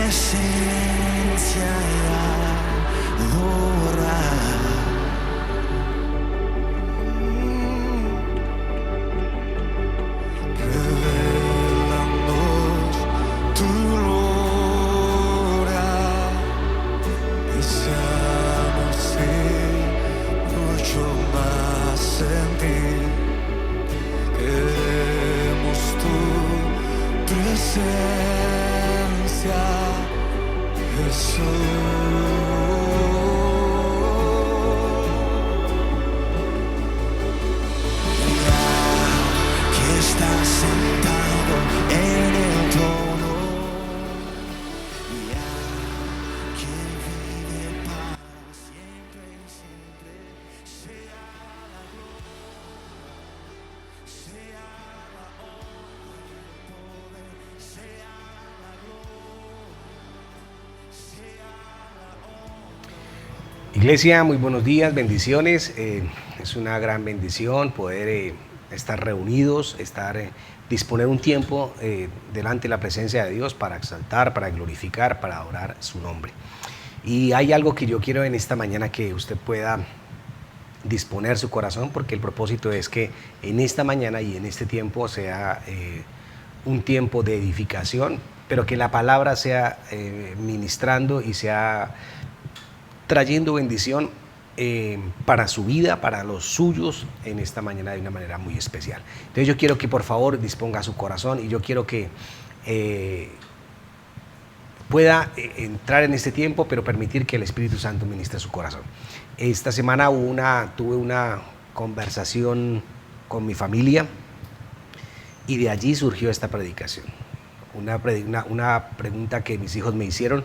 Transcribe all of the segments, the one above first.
presencia y adorar. Revelándonos tu gloria, deseamos mucho más en ti. Queremos tu presencia, Jesús. Que estás sentado en el trono, ya que vive para siempre y siempre, sea la gloria, sea la honra y el poder, sea la gloria, sea la honra. Iglesia, muy buenos días, bendiciones. Es una gran bendición poder estar reunidos, disponer un tiempo delante de la presencia de Dios para exaltar, para glorificar, para adorar su nombre. Y hay algo que yo quiero en esta mañana que usted pueda disponer su corazón, porque el propósito es que en esta mañana y en este tiempo sea un tiempo de edificación, pero que la palabra sea ministrando y sea trayendo bendición para su vida, para los suyos en esta mañana de una manera muy especial. Entonces yo quiero que por favor disponga su corazón y yo quiero que pueda entrar en este tiempo, pero permitir que el Espíritu Santo ministre su corazón. Esta semana tuve una conversación con mi familia y de allí surgió esta predicación. Una pregunta que mis hijos me hicieron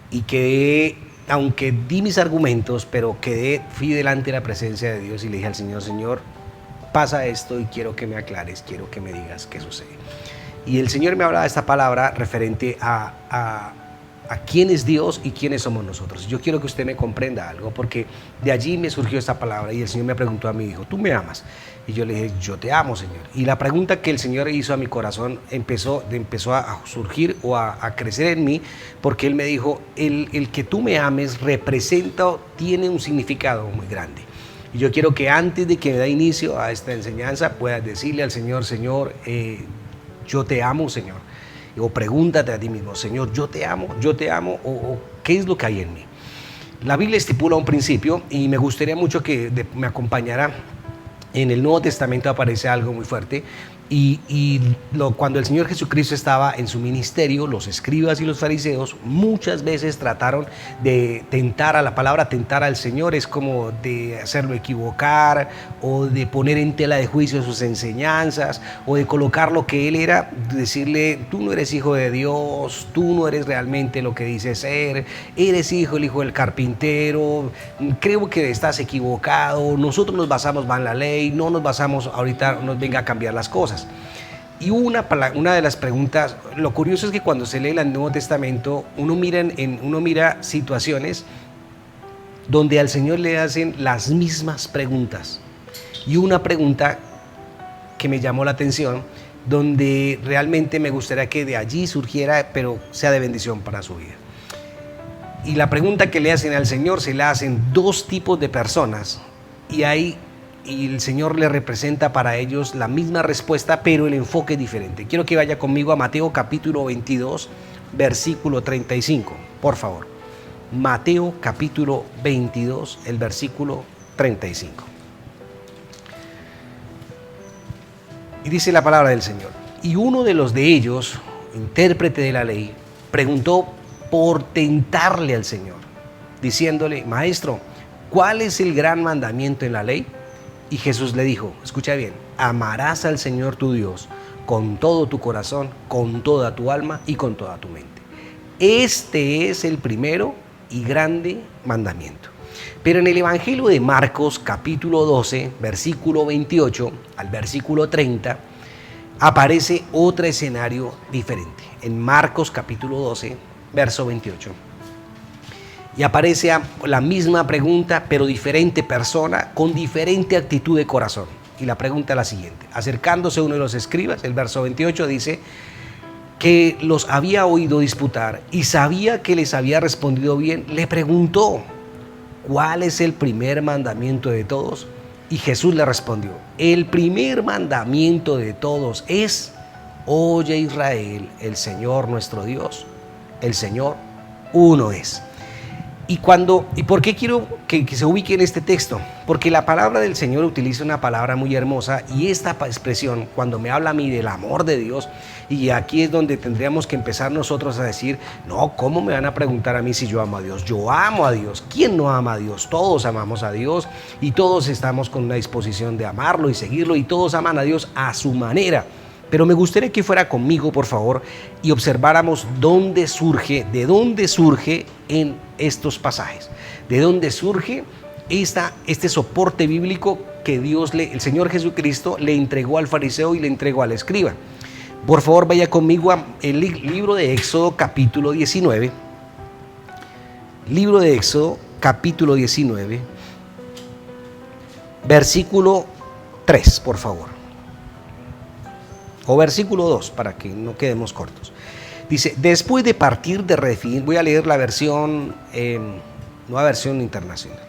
y que aunque di mis argumentos, pero fui delante de la presencia de Dios y le dije al Señor: Señor, pasa esto y quiero que me aclares, quiero que me digas qué sucede. Y el Señor me hablaba de esta palabra referente a quién es Dios y quiénes somos nosotros. Yo quiero que usted me comprenda algo, porque de allí me surgió esta palabra y el Señor me preguntó a mí, dijo: ¿tú me amas? Y yo le dije: yo te amo, Señor. Y la pregunta que el Señor hizo a mi corazón empezó a surgir o a crecer en mí, porque Él me dijo: el que tú me ames tiene un significado muy grande. Y yo quiero que antes de que me dé inicio a esta enseñanza puedas decirle al Señor: Señor, yo te amo, Señor. O pregúntate a ti mismo: Señor, yo te amo, o ¿qué es lo que hay en mí? La Biblia estipula un principio y me gustaría mucho que me acompañara. En el Nuevo Testamento aparece algo muy fuerte cuando el Señor Jesucristo estaba en su ministerio, los escribas y los fariseos muchas veces trataron de tentar tentar al Señor es como de hacerlo equivocar o de poner en tela de juicio sus enseñanzas o de colocar lo que Él era, decirle: tú no eres hijo de Dios, tú no eres realmente lo que dices ser, eres el hijo del carpintero, creo que estás equivocado, nosotros nos basamos en la ley, no nos basamos ahorita, nos venga a cambiar las cosas. Y una de las preguntas, lo curioso es que cuando se lee el Nuevo Testamento, uno mira situaciones donde al Señor le hacen las mismas preguntas. Y una pregunta que me llamó la atención, donde realmente me gustaría que de allí surgiera, pero sea de bendición para su vida. Y la pregunta que le hacen al Señor se la hacen dos tipos de personas, y el Señor le representa para ellos la misma respuesta, pero el enfoque es diferente. Quiero que vaya conmigo a Mateo capítulo 22, versículo 35, por favor. Mateo capítulo 22, el versículo 35. Y dice la palabra del Señor: y uno de los de ellos, intérprete de la ley, preguntó por tentarle al Señor, diciéndole: Maestro, ¿cuál es el gran mandamiento en la ley? Y Jesús le dijo, escucha bien: amarás al Señor tu Dios con todo tu corazón, con toda tu alma y con toda tu mente. Este es el primero y grande mandamiento. Pero en el Evangelio de Marcos, capítulo 12, versículo 28 al versículo 30, aparece otro escenario diferente. En Marcos, capítulo 12, verso 28. Y aparece la misma pregunta, pero diferente persona, con diferente actitud de corazón. Y la pregunta es la siguiente. Acercándose uno de los escribas, el verso 28 dice: que los había oído disputar y sabía que les había respondido bien, le preguntó: ¿cuál es el primer mandamiento de todos? Y Jesús le respondió: el primer mandamiento de todos es: oye Israel, el Señor nuestro Dios, el Señor uno es. ¿Y por qué quiero que se ubique en este texto? Porque la palabra del Señor utiliza una palabra muy hermosa, y esta expresión, cuando me habla a mí del amor de Dios, y aquí es donde tendríamos que empezar nosotros a decir: no, ¿cómo me van a preguntar a mí si yo amo a Dios? Yo amo a Dios. ¿Quién no ama a Dios? Todos amamos a Dios, y todos estamos con una disposición de amarlo y seguirlo, y todos aman a Dios a su manera. Pero me gustaría que fuera conmigo, por favor, y observáramos de dónde surge en estos pasajes, de dónde surge este soporte bíblico que el Señor Jesucristo le entregó al fariseo y le entregó al escriba. Por favor, vaya conmigo al libro de Éxodo, capítulo 19. Libro de Éxodo, capítulo 19, versículo 3, por favor. O versículo 2, para que no quedemos cortos. Dice: después de partir de Refidim, voy a leer la versión, nueva versión internacional.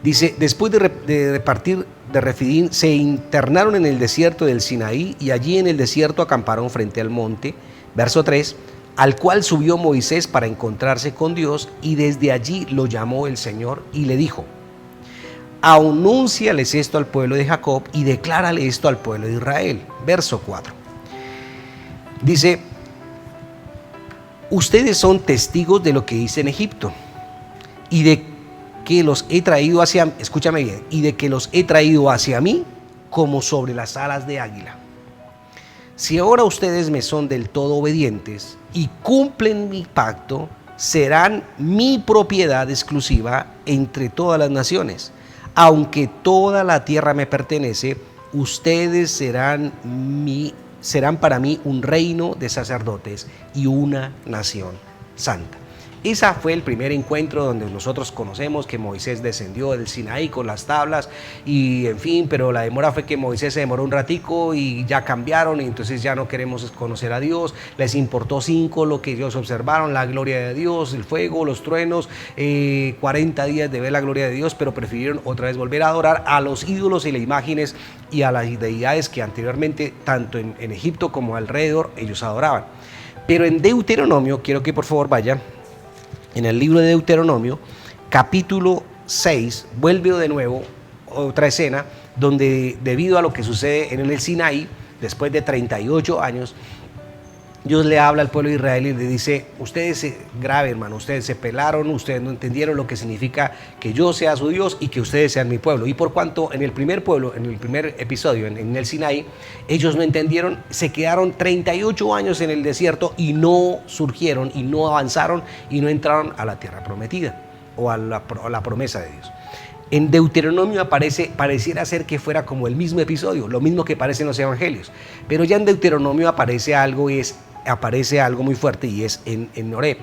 Dice: después de partir de Refidim, se internaron en el desierto del Sinaí, y allí en el desierto acamparon frente al monte. Verso 3: al cual subió Moisés para encontrarse con Dios, y desde allí lo llamó el Señor y le dijo: anúnciales esto al pueblo de Jacob y declárale esto al pueblo de Israel. Verso 4. Dice: ustedes son testigos de lo que hice en Egipto, y de que los he traído escúchame bien, y de que los he traído hacia mí como sobre las alas de águila. Si ahora ustedes me son del todo obedientes y cumplen mi pacto, serán mi propiedad exclusiva entre todas las naciones. Aunque toda la tierra me pertenece, ustedes serán para mí un reino de sacerdotes y una nación santa. Ese fue el primer encuentro donde nosotros conocemos que Moisés descendió del Sinaí con las tablas, y en fin, pero la demora fue que Moisés se demoró un ratico y ya cambiaron, y entonces ya no queremos conocer a Dios. Les importó 5 lo que ellos observaron: la gloria de Dios, el fuego, los truenos, 40 días de ver la gloria de Dios, pero prefirieron otra vez volver a adorar a los ídolos y las imágenes y a las deidades que anteriormente, tanto en Egipto como alrededor, ellos adoraban. Pero en Deuteronomio, quiero que por favor vayan en el libro de Deuteronomio, capítulo 6, vuelve de nuevo otra escena donde, debido a lo que sucede en el Sinaí, después de 38 años, Dios le habla al pueblo de Israel y le dice: ustedes, grave hermano, ustedes se pelaron, ustedes no entendieron lo que significa que yo sea su Dios y que ustedes sean mi pueblo. Y por cuanto en el primer episodio, en el Sinaí, ellos no entendieron, se quedaron 38 años en el desierto y no surgieron y no avanzaron y no entraron a la tierra prometida o a la promesa de Dios. En Deuteronomio pareciera ser que fuera como el mismo episodio, lo mismo que aparece en los evangelios, pero ya en Deuteronomio aparece algo muy fuerte, y es en Horeb,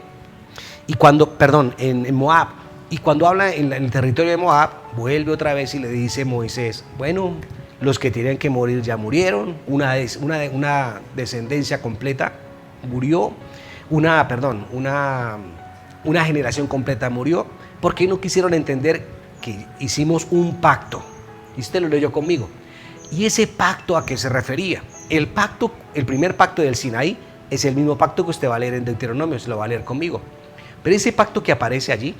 en Moab. Y cuando habla en el territorio de Moab, vuelve otra vez y le dice Moisés: bueno, los que tienen que morir ya murieron, una descendencia completa murió, una generación completa murió. ¿Por qué no quisieron entender que hicimos un pacto? Y usted lo leyó conmigo. ¿Y ese pacto a qué se refería? El primer pacto del Sinaí es el mismo pacto que usted va a leer en Deuteronomio, se lo va a leer conmigo. Pero ese pacto que aparece allí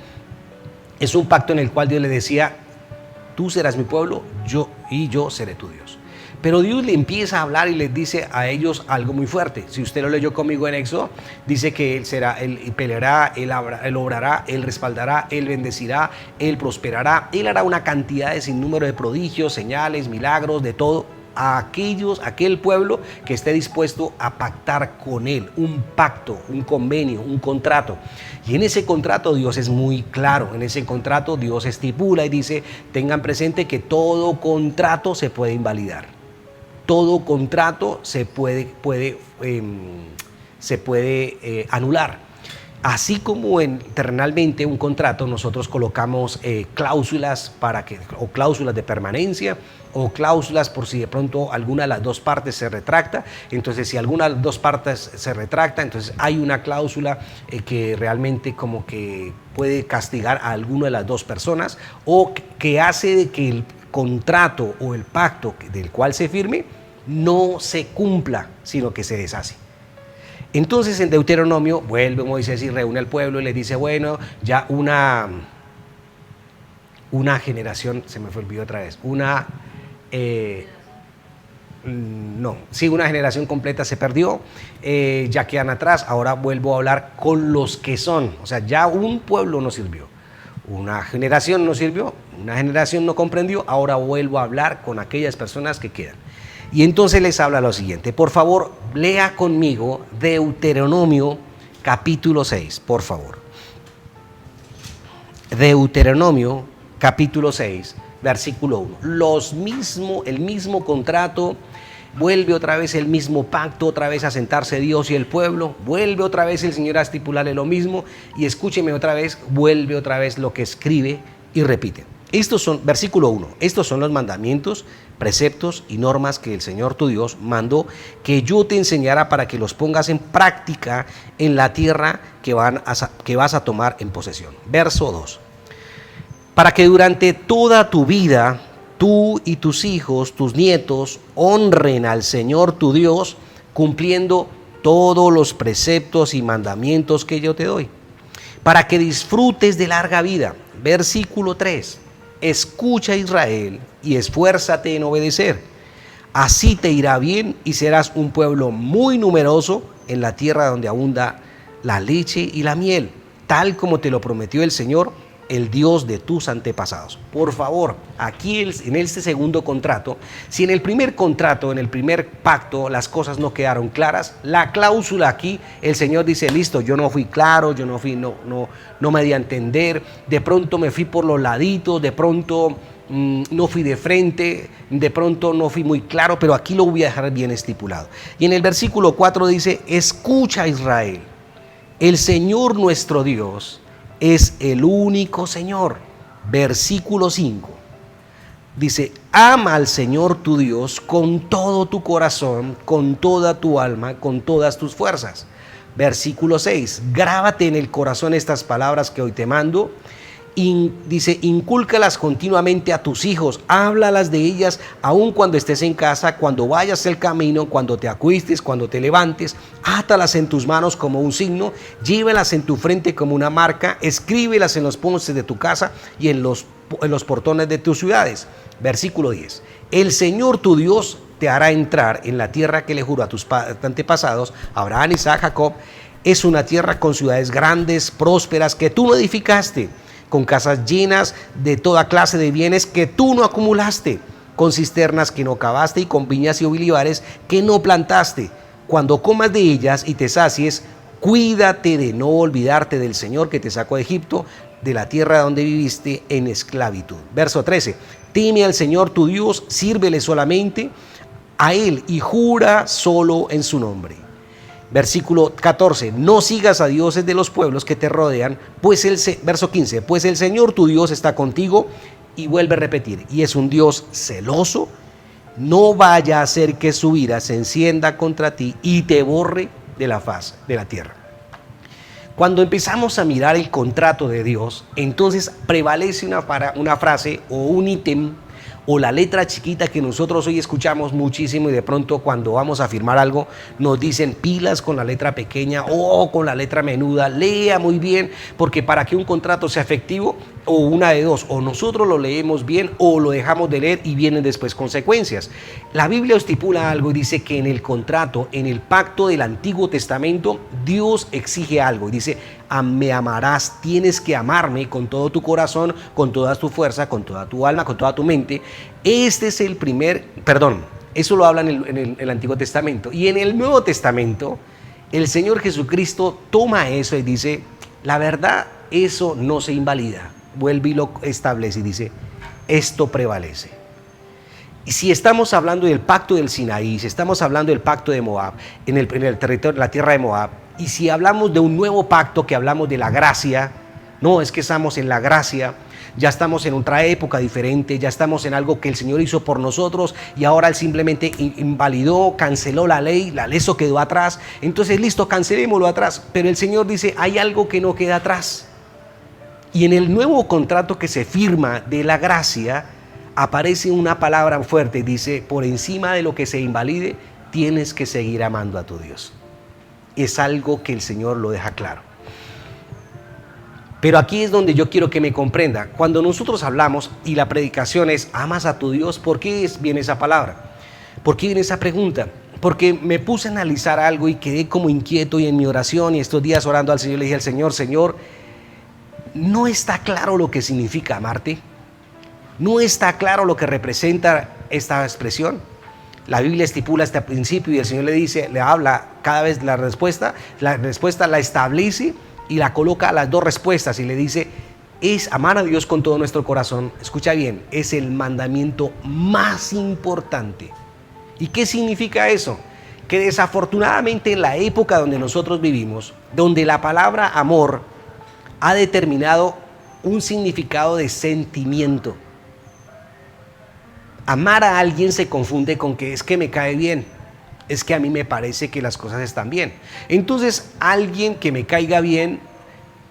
es un pacto en el cual Dios le decía: tú serás mi pueblo, yo seré tu Dios. Pero Dios le empieza a hablar y les dice a ellos algo muy fuerte. Si usted lo leyó conmigo en Éxodo, dice que Él peleará, Él obrará, Él respaldará, Él bendecirá, Él prosperará, Él hará una cantidad de sinnúmero de prodigios, señales, milagros, de todo, a aquel pueblo que esté dispuesto a pactar con Él, un pacto, un convenio, un contrato. Y en ese contrato Dios es muy claro, en ese contrato Dios estipula y dice: tengan presente que todo contrato se puede invalidar. Todo contrato se puede anular. Así como terrenalmente un contrato nosotros colocamos cláusulas o cláusulas de permanencia o cláusulas por si de pronto alguna de las dos partes se retracta. Entonces, si alguna de las dos partes se retracta, entonces hay una cláusula que realmente como que puede castigar a alguna de las dos personas, o que hace de que el contrato o el pacto del cual se firme no se cumpla, sino que se deshace. Entonces en Deuteronomio vuelve Moisés y reúne al pueblo y le dice, bueno, ya una generación, se me fue olvidó otra vez, una generación completa se perdió, ya quedan atrás, ahora vuelvo a hablar con los que son, o sea, ya un pueblo no sirvió, una generación no sirvió, una generación no comprendió, ahora vuelvo a hablar con aquellas personas que quedan. Y entonces les habla lo siguiente. Por favor, lea conmigo Deuteronomio capítulo 6, por favor. Deuteronomio capítulo 6, versículo 1. El mismo contrato, vuelve otra vez el mismo pacto, otra vez a sentarse Dios y el pueblo, vuelve otra vez el Señor a estipularle lo mismo, y escúcheme otra vez, vuelve otra vez lo que escribe y repite. Estos son, versículo 1, estos son los mandamientos, preceptos y normas que el Señor tu Dios mandó que yo te enseñara para que los pongas en práctica en la tierra que vas a tomar en posesión. Verso 2. Para que durante toda tu vida tú y tus hijos, tus nietos, honren al Señor tu Dios, cumpliendo todos los preceptos y mandamientos que yo te doy, para que disfrutes de larga vida. Versículo 3. Escucha, Israel, y esfuérzate en obedecer. Así te irá bien y serás un pueblo muy numeroso en la tierra donde abunda la leche y la miel, tal como te lo prometió el Señor, el Dios de tus antepasados. Por favor, aquí en este segundo contrato, si en el primer contrato, en el primer pacto, las cosas no quedaron claras, la cláusula aquí, el Señor dice, listo, yo no fui claro, yo no me di a entender, de pronto me fui por los laditos, de pronto no fui de frente, de pronto no fui muy claro, pero aquí lo voy a dejar bien estipulado. Y en el versículo 4 dice, escucha, Israel, el Señor nuestro Dios es el único Señor. Versículo 5 dice, ama al Señor tu Dios con todo tu corazón, con toda tu alma, con todas tus fuerzas. Versículo 6, grábate en el corazón estas palabras que hoy te mando. Dice, incúlcalas continuamente a tus hijos, háblalas de ellas aun cuando estés en casa, cuando vayas el camino, cuando te acuestes, cuando te levantes, átalas en tus manos como un signo, llévalas en tu frente como una marca, escríbelas en los postes de tu casa y en los portones de tus ciudades. Versículo 10, el Señor tu Dios te hará entrar en la tierra que le juró a tus antepasados, Abraham, Isaac, Jacob. Es una tierra con ciudades grandes, prósperas, que tú no edificaste, con casas llenas de toda clase de bienes que tú no acumulaste, con cisternas que no cavaste y con viñas y olivares que no plantaste. Cuando comas de ellas y te sacies, cuídate de no olvidarte del Señor que te sacó de Egipto, de la tierra donde viviste en esclavitud. Verso 13, teme al Señor tu Dios, sírvele solamente a Él y jura solo en su nombre. Versículo 14, no sigas a dioses de los pueblos que te rodean, verso 15, pues el Señor tu Dios está contigo, y vuelve a repetir, y es un Dios celoso, no vaya a hacer que su ira se encienda contra ti y te borre de la faz de la tierra. Cuando empezamos a mirar el contrato de Dios, entonces prevalece una frase o un ítem o la letra chiquita que nosotros hoy escuchamos muchísimo, y de pronto cuando vamos a firmar algo nos dicen pilas con la letra pequeña o con la letra menuda. Lea muy bien, porque para que un contrato sea efectivo, o una de dos, o nosotros lo leemos bien o lo dejamos de leer y vienen después consecuencias. La Biblia estipula algo y dice que en el contrato, en el pacto del Antiguo Testamento, Dios exige algo y dice, me amarás, tienes que amarme con todo tu corazón, con toda tu fuerza, con toda tu alma, con toda tu mente. Este es el eso lo habla en el Antiguo Testamento. Y en el Nuevo Testamento, el Señor Jesucristo toma eso y dice, la verdad, eso no se invalida. Vuelve y lo establece y dice, esto prevalece. Y si estamos hablando del pacto del Sinaí, si estamos hablando del pacto de Moab, en el territorio, la tierra de Moab, y si hablamos de un nuevo pacto, que hablamos de la gracia, no, es que estamos en la gracia, ya estamos en otra época diferente, ya estamos en algo que el Señor hizo por nosotros y ahora Él simplemente invalidó, canceló la ley, eso quedó atrás. Entonces, listo, cancelémoslo atrás. Pero el Señor dice, hay algo que no queda atrás. Y en el nuevo contrato que se firma de la gracia, aparece una palabra fuerte, dice, por encima de lo que se invalide, tienes que seguir amando a tu Dios. Es algo que el Señor lo deja claro. Pero aquí es donde yo quiero que me comprenda. Cuando nosotros hablamos y la predicación es amas a tu Dios, ¿por qué viene esa palabra? ¿Por qué viene esa pregunta? Porque me puse a analizar algo y quedé como inquieto, y en mi oración y estos días orando al Señor le dije al Señor, Señor, no está claro lo que significa amarte. No está claro lo que representa esta expresión. La Biblia estipula este principio y el Señor le dice, le habla cada vez la respuesta la establece y la coloca a las dos respuestas y le dice, es amar a Dios con todo nuestro corazón. Escucha bien, es el mandamiento más importante. ¿Y qué significa eso? Que desafortunadamente en la época donde nosotros vivimos, donde la palabra amor ha determinado un significado de sentimiento. Amar a alguien se confunde con que es que me cae bien, es que a mí me parece que las cosas están bien. Entonces, alguien que me caiga bien,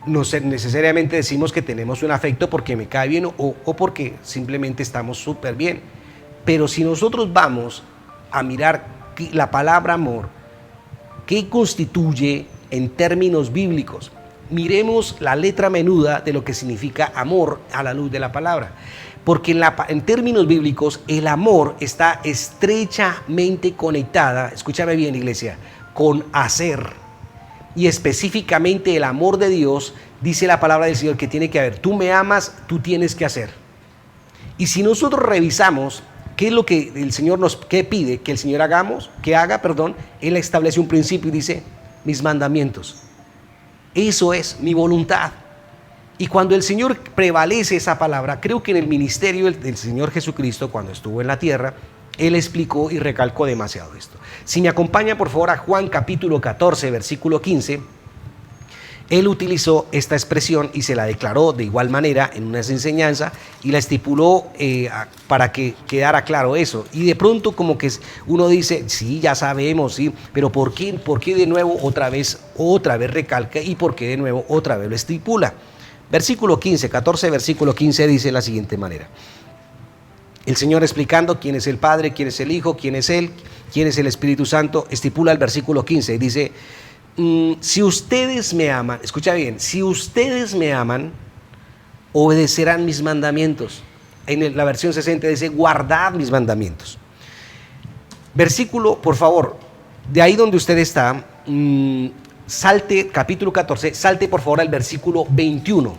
no necesariamente decimos que tenemos un afecto porque me cae bien o porque simplemente estamos súper bien. Pero si nosotros vamos a mirar la palabra amor, ¿qué constituye en términos bíblicos? Miremos la letra menuda de lo que significa amor a la luz de la palabra. Porque en términos bíblicos el amor está estrechamente conectada, escúchame bien iglesia, con hacer. Y específicamente el amor de Dios, dice la palabra del Señor que tiene que haber, tú me amas, tú tienes que hacer. Y si nosotros revisamos qué es lo que el Señor qué pide que el Señor haga, Él establece un principio y dice, mis mandamientos. Eso es mi voluntad. Y cuando el Señor prevalece esa palabra, creo que en el ministerio del Señor Jesucristo, cuando estuvo en la tierra, Él explicó y recalcó demasiado esto. Si me acompaña por favor a Juan capítulo 14, versículo 15, Él utilizó esta expresión y se la declaró de igual manera en una enseñanza y la estipuló para que quedara claro eso. Y de pronto como que uno dice, sí, ya sabemos, sí, pero ¿por qué de nuevo otra vez recalca y por qué de nuevo otra vez lo estipula? Versículo 15, 14, versículo 15 dice de la siguiente manera. El Señor explicando quién es el Padre, quién es el Hijo, quién es Él, quién es el Espíritu Santo, estipula el versículo 15 y dice, si ustedes me aman, escucha bien, si ustedes me aman, obedecerán mis mandamientos. En la versión 60 dice, guardad mis mandamientos. Versículo, por favor, de ahí donde usted está, salte, capítulo 14, salte por favor al versículo 21,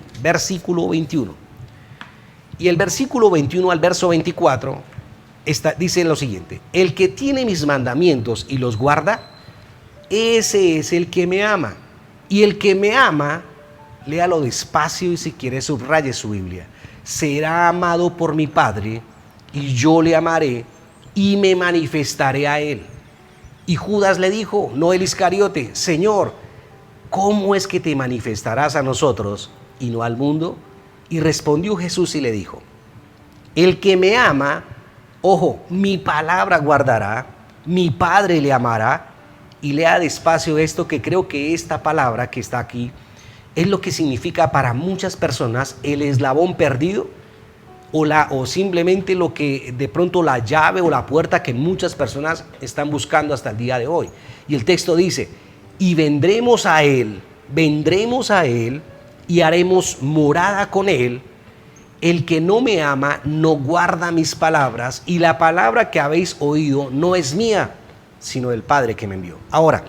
Y el versículo 21 al verso 24 dice lo siguiente, el que tiene mis mandamientos y los guarda, ese es el que me ama. Y el que me ama, léalo despacio y si quiere subraye su Biblia, será amado por mi Padre y yo le amaré y me manifestaré a él. Y Judas le dijo, no el Iscariote, Señor, ¿cómo es que te manifestarás a nosotros y no al mundo? Y respondió Jesús y le dijo, el que me ama, ojo, mi palabra guardará, mi Padre le amará. Y lea despacio esto, que creo que esta palabra que está aquí es lo que significa para muchas personas el eslabón perdido o simplemente lo que de pronto la llave o la puerta que muchas personas están buscando hasta el día de hoy. Y el texto dice, y vendremos a él y haremos morada con él. El que no me ama no guarda mis palabras y la palabra que habéis oído no es mía, sino del Padre que me envió. Ahora,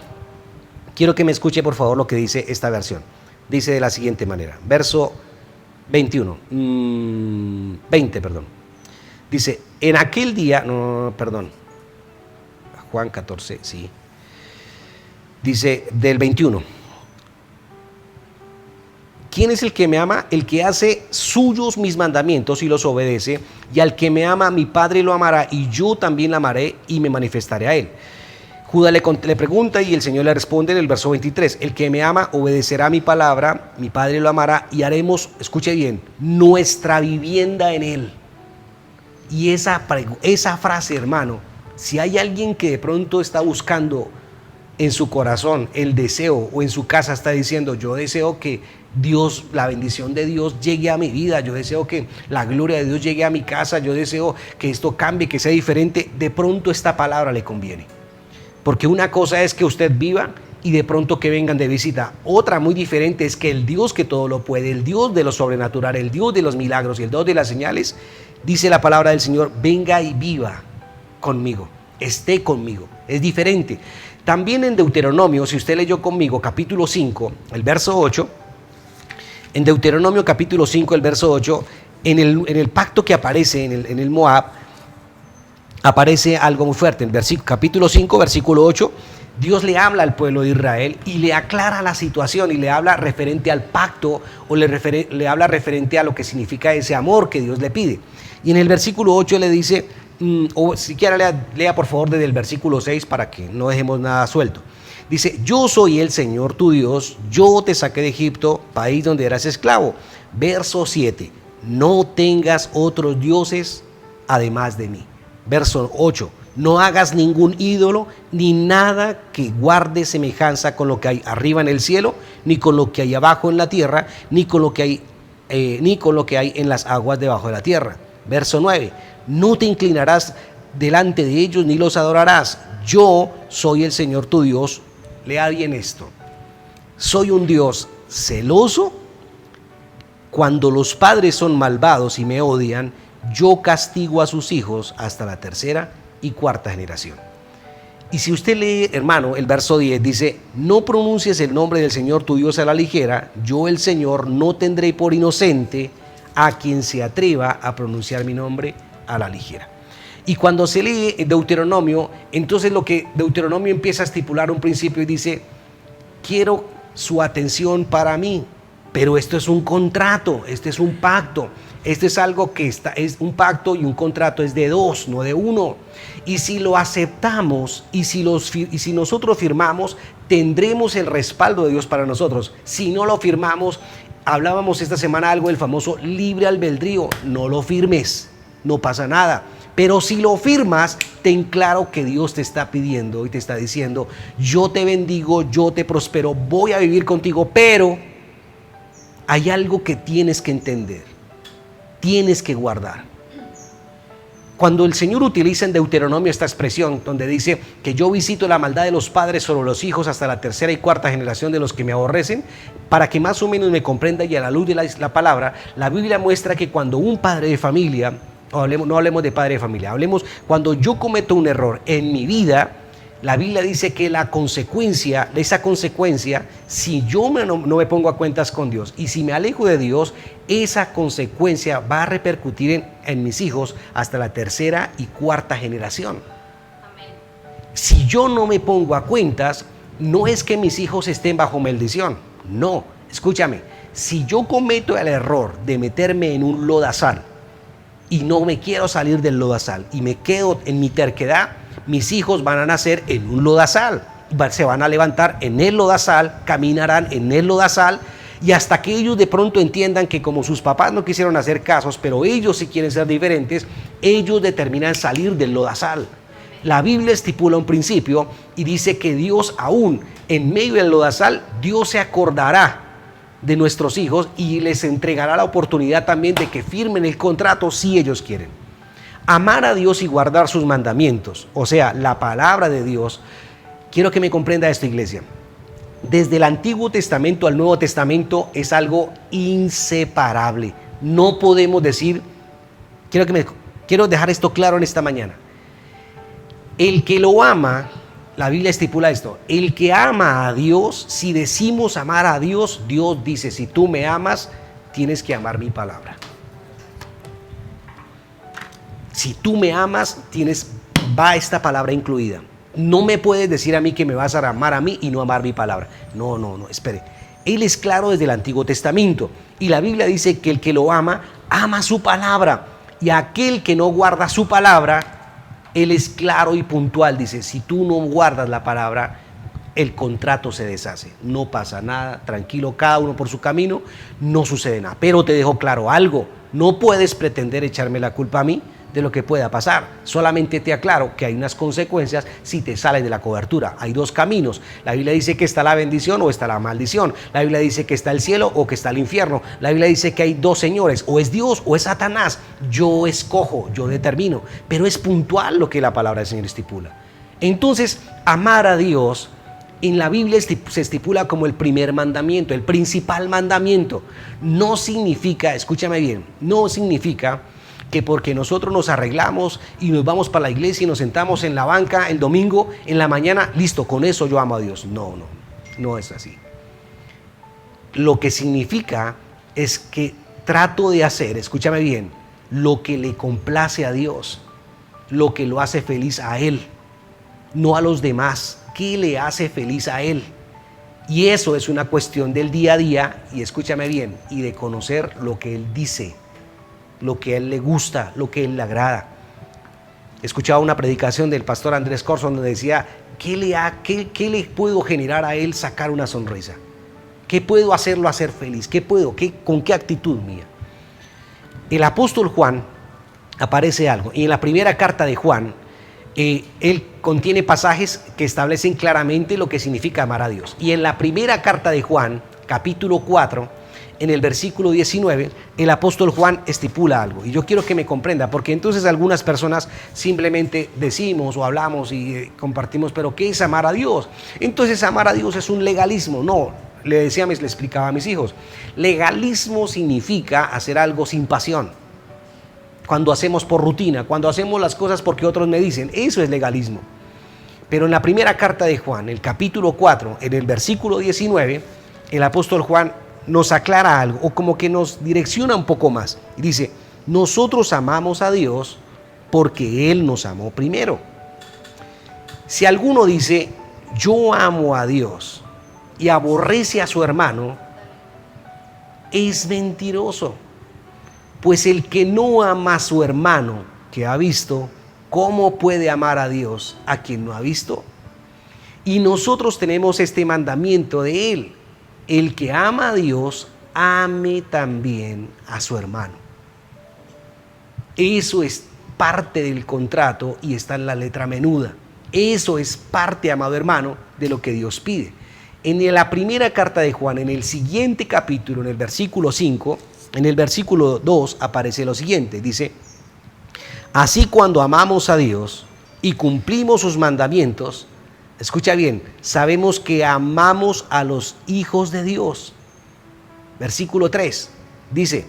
quiero que me escuche por favor lo que dice esta versión. Dice de la siguiente manera, verso 20. Dice, en aquel día, Juan 14, sí. Dice del 21. ¿Quién es el que me ama? El que hace suyos mis mandamientos y los obedece, y al que me ama, mi Padre lo amará, y yo también lo amaré y me manifestaré a él. Judas le pregunta y el Señor le responde en el verso 23, el que me ama obedecerá mi palabra, mi Padre lo amará y haremos, escuche bien, nuestra vivienda en él. Y esa frase, hermano, si hay alguien que de pronto está buscando en su corazón el deseo, o en su casa está diciendo, yo deseo que Dios, la bendición de Dios llegue a mi vida, yo deseo que la gloria de Dios llegue a mi casa, yo deseo que esto cambie, que sea diferente, de pronto esta palabra le conviene. Porque una cosa es que usted viva y de pronto que vengan de visita. Otra muy diferente es que el Dios que todo lo puede, el Dios de lo sobrenatural, el Dios de los milagros y el Dios de las señales, dice la palabra del Señor, venga y viva conmigo, esté conmigo. Es diferente. También en Deuteronomio, si usted leyó conmigo capítulo 5, el verso 8, en Deuteronomio capítulo 5, el verso 8, en el pacto que aparece en el Moab, aparece algo muy fuerte. En capítulo 5, versículo 8, Dios le habla al pueblo de Israel y le aclara la situación y le habla referente al pacto o le habla referente a lo que significa ese amor que Dios le pide. Y en el versículo 8 le dice, o siquiera lea por favor desde el versículo 6 para que no dejemos nada suelto. Dice, yo soy el Señor tu Dios, yo te saqué de Egipto, país donde eras esclavo. Verso 7, no tengas otros dioses además de mí. Verso 8, no hagas ningún ídolo ni nada que guarde semejanza con lo que hay arriba en el cielo, ni con lo que hay abajo en la tierra, ni con lo que hay en las aguas debajo de la tierra. Verso 9, no te inclinarás delante de ellos ni los adorarás. Yo soy el Señor tu Dios. Lea bien esto. Soy un Dios celoso. Cuando los padres son malvados y me odian, yo castigo a sus hijos hasta la tercera y cuarta generación. Y si usted lee, hermano, el verso 10 dice, no pronuncies el nombre del Señor tu Dios a la ligera, yo el Señor no tendré por inocente a quien se atreva a pronunciar mi nombre a la ligera. Y cuando se lee Deuteronomio, entonces lo que Deuteronomio empieza a estipular un principio y dice, quiero su atención para mí, pero esto es un contrato, este es un pacto. Esto es algo que es un pacto y un contrato es de dos, no de uno. Y si lo aceptamos y si nosotros firmamos, tendremos el respaldo de Dios para nosotros. Si no lo firmamos, hablábamos esta semana algo del famoso libre albedrío. No lo firmes, no pasa nada. Pero si lo firmas, ten claro que Dios te está pidiendo y te está diciendo, yo te bendigo, yo te prospero, voy a vivir contigo, pero hay algo que tienes que entender. Tienes que guardar. Cuando el Señor utiliza en Deuteronomio esta expresión donde dice que yo visito la maldad de los padres sobre los hijos hasta la tercera y cuarta generación de los que me aborrecen, para que más o menos me comprenda y a la luz de la palabra, la Biblia muestra que cuando un padre de familia, no hablemos de padre de familia, hablemos cuando yo cometo un error en mi vida, la Biblia dice que esa consecuencia, si yo no me pongo a cuentas con Dios y si me alejo de Dios, esa consecuencia va a repercutir en mis hijos hasta la tercera y cuarta generación. Amén. Si yo no me pongo a cuentas, no es que mis hijos estén bajo maldición. No, escúchame, si yo cometo el error de meterme en un lodazal y no me quiero salir del lodazal y me quedo en mi terquedad, mis hijos van a nacer en un lodazal, se van a levantar en el lodazal, caminarán en el lodazal y hasta que ellos de pronto entiendan que como sus papás no quisieron hacer casos, pero ellos sí quieren ser diferentes, ellos determinan salir del lodazal. La Biblia estipula un principio y dice que Dios aún en medio del lodazal, Dios se acordará de nuestros hijos y les entregará la oportunidad también de que firmen el contrato si ellos quieren. Amar a Dios y guardar sus mandamientos, o sea, la palabra de Dios. Quiero que me comprenda esto, iglesia. Desde el Antiguo Testamento al Nuevo Testamento es algo inseparable. No podemos decir, quiero dejar esto claro en esta mañana. El que lo ama, la Biblia estipula esto, el que ama a Dios, si decimos amar a Dios, Dios dice, si tú me amas, tienes que amar mi palabra. Si tú me amas, va esta palabra incluida. No me puedes decir a mí que me vas a amar a mí y no amar mi palabra. No, espere. Él es claro desde el Antiguo Testamento. Y la Biblia dice que el que lo ama, ama su palabra. Y aquel que no guarda su palabra, Él es claro y puntual. Dice, si tú no guardas la palabra, el contrato se deshace. No pasa nada, tranquilo, cada uno por su camino, no sucede nada. Pero te dejo claro algo, no puedes pretender echarme la culpa a mí de lo que pueda pasar. Solamente te aclaro que hay unas consecuencias si te sales de la cobertura. Hay dos caminos. La Biblia dice que está la bendición o está la maldición. La Biblia dice que está el cielo o que está el infierno. La Biblia dice que hay dos señores, o es Dios o es Satanás. Yo escojo, yo determino, pero es puntual lo que la palabra del Señor estipula. Entonces, amar a Dios en la Biblia se estipula como el primer mandamiento, el principal mandamiento. No significa, escúchame bien, no significa que porque nosotros nos arreglamos y nos vamos para la iglesia y nos sentamos en la banca el domingo en la mañana, listo, con eso yo amo a Dios. No es así. Lo que significa es que trato de hacer, escúchame bien, lo que le complace a Dios, lo que lo hace feliz a Él, no a los demás. ¿Qué le hace feliz a Él? Y eso es una cuestión del día a día, y escúchame bien, y de conocer lo que Él dice, lo que a Él le gusta, lo que a Él le agrada. Escuchaba una predicación del pastor Andrés Corson donde decía, ¿qué le puedo generar a Él sacar una sonrisa? ¿Qué puedo hacerlo hacer feliz? ¿Con qué actitud mía? El apóstol Juan aparece algo, y en la primera carta de Juan, él contiene pasajes que establecen claramente lo que significa amar a Dios. Y en la primera carta de Juan, capítulo 4, en el versículo 19, el apóstol Juan estipula algo. Y yo quiero que me comprenda, porque entonces algunas personas simplemente decimos o hablamos y compartimos, pero ¿qué es amar a Dios? Entonces amar a Dios es un legalismo. No, le explicaba a mis hijos. Legalismo significa hacer algo sin pasión. Cuando hacemos por rutina, cuando hacemos las cosas porque otros me dicen, eso es legalismo. Pero en la primera carta de Juan, el capítulo 4, en el versículo 19, el apóstol Juan nos aclara algo, o como que nos direcciona un poco más. Y dice, nosotros amamos a Dios porque Él nos amó primero. Si alguno dice, yo amo a Dios y aborrece a su hermano, es mentiroso. Pues el que no ama a su hermano que ha visto, ¿cómo puede amar a Dios a quien no ha visto? Y nosotros tenemos este mandamiento de Él. El que ama a Dios, ame también a su hermano. Eso es parte del contrato y está en la letra menuda. Eso es parte, amado hermano, de lo que Dios pide. En la primera carta de Juan, en el siguiente capítulo, en el versículo 5, en el versículo 2 aparece lo siguiente, dice, así cuando amamos a Dios y cumplimos sus mandamientos, escucha bien, sabemos que amamos a los hijos de Dios. Versículo 3 dice,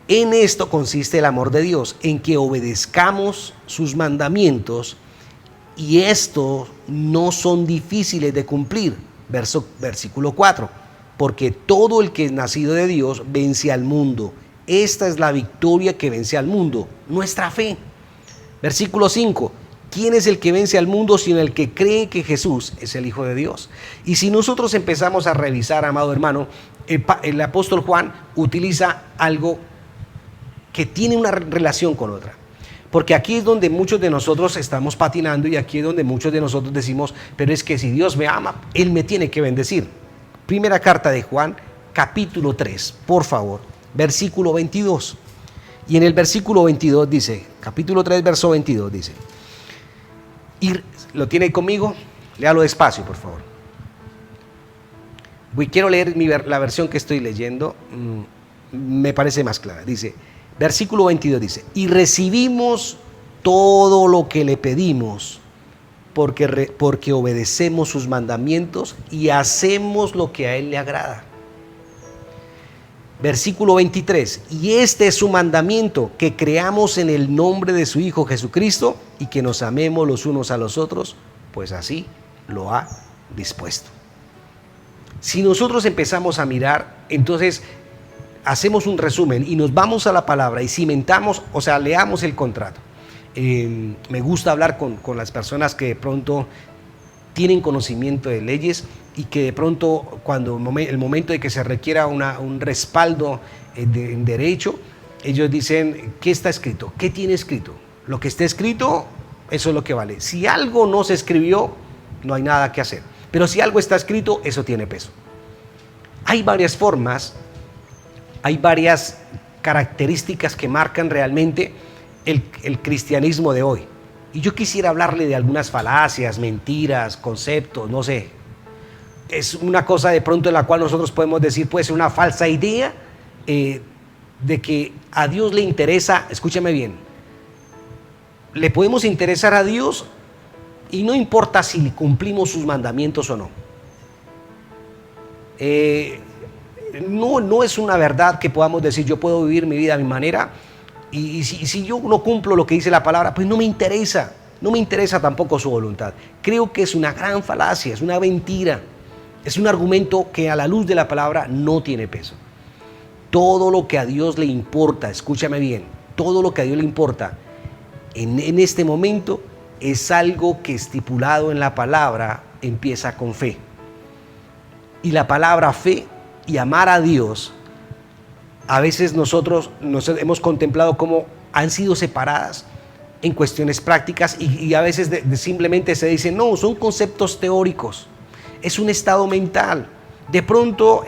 en esto consiste el amor de Dios, en que obedezcamos sus mandamientos, y estos no son difíciles de cumplir. Versículo 4. Porque todo el que es nacido de Dios vence al mundo. Esta es la victoria que vence al mundo, nuestra fe. Versículo 5. ¿Quién es el que vence al mundo sino el que cree que Jesús es el Hijo de Dios? Y si nosotros empezamos a revisar, amado hermano, el apóstol Juan utiliza algo que tiene una relación con otra. Porque aquí es donde muchos de nosotros estamos patinando, y aquí es donde muchos de nosotros decimos, pero es que si Dios me ama, Él me tiene que bendecir. Primera carta de Juan, capítulo 3, por favor, versículo 22. Y en el versículo 22 dice, capítulo 3, verso 22 dice, y ¿lo tiene conmigo? Léalo despacio, por favor. Quiero leer la versión que estoy leyendo, me parece más clara. Dice, versículo 22 dice, y recibimos todo lo que le pedimos, porque obedecemos sus mandamientos y hacemos lo que a Él le agrada. Versículo 23, y este es su mandamiento, que creamos en el nombre de su Hijo Jesucristo y que nos amemos los unos a los otros, pues así lo ha dispuesto. Si nosotros empezamos a mirar, entonces hacemos un resumen y nos vamos a la palabra y cimentamos, o sea, leamos el contrato. Me gusta hablar con las personas que de pronto tienen conocimiento de leyes y que de pronto cuando el momento de que se requiera un respaldo en derecho, ellos dicen, ¿qué está escrito? ¿Qué tiene escrito? Lo que esté escrito, eso es lo que vale. Si algo no se escribió, no hay nada que hacer. Pero si algo está escrito, eso tiene peso. Hay varias formas, hay varias características que marcan realmente el cristianismo de hoy. Y yo quisiera hablarle de algunas falacias, mentiras, conceptos, no sé. Es una cosa de pronto en la cual nosotros podemos decir, puede ser una falsa idea de que a Dios le interesa, escúchame bien, le podemos interesar a Dios y no importa si cumplimos sus mandamientos o no. No es una verdad que podamos decir, yo puedo vivir mi vida a mi manera y si yo no cumplo lo que dice la palabra, pues no me interesa tampoco su voluntad. Creo que es una gran falacia, es una mentira, es un argumento que a la luz de la palabra no tiene peso. Todo lo que a Dios le importa, escúchame bien, todo lo que a Dios le importa en este momento es algo que estipulado en la palabra empieza con fe. Y la palabra fe y amar a Dios, a veces nosotros nos hemos contemplado cómo han sido separadas en cuestiones prácticas y a veces simplemente se dice, no, son conceptos teóricos, es un estado mental. De pronto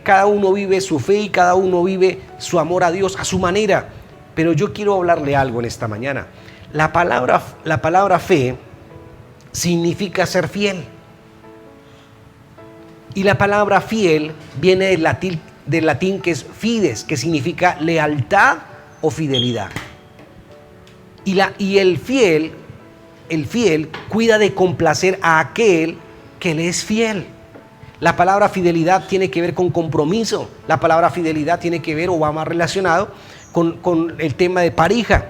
cada uno vive su fe y cada uno vive su amor a Dios a su manera. Pero yo quiero hablarle algo en esta mañana. La palabra fe significa ser fiel. Y la palabra fiel viene del latín que es fides, que significa lealtad o fidelidad. Y el fiel cuida de complacer a aquel que le es fiel. La palabra fidelidad tiene que ver con compromiso. La palabra fidelidad tiene que ver o va más relacionado con el tema de pareja.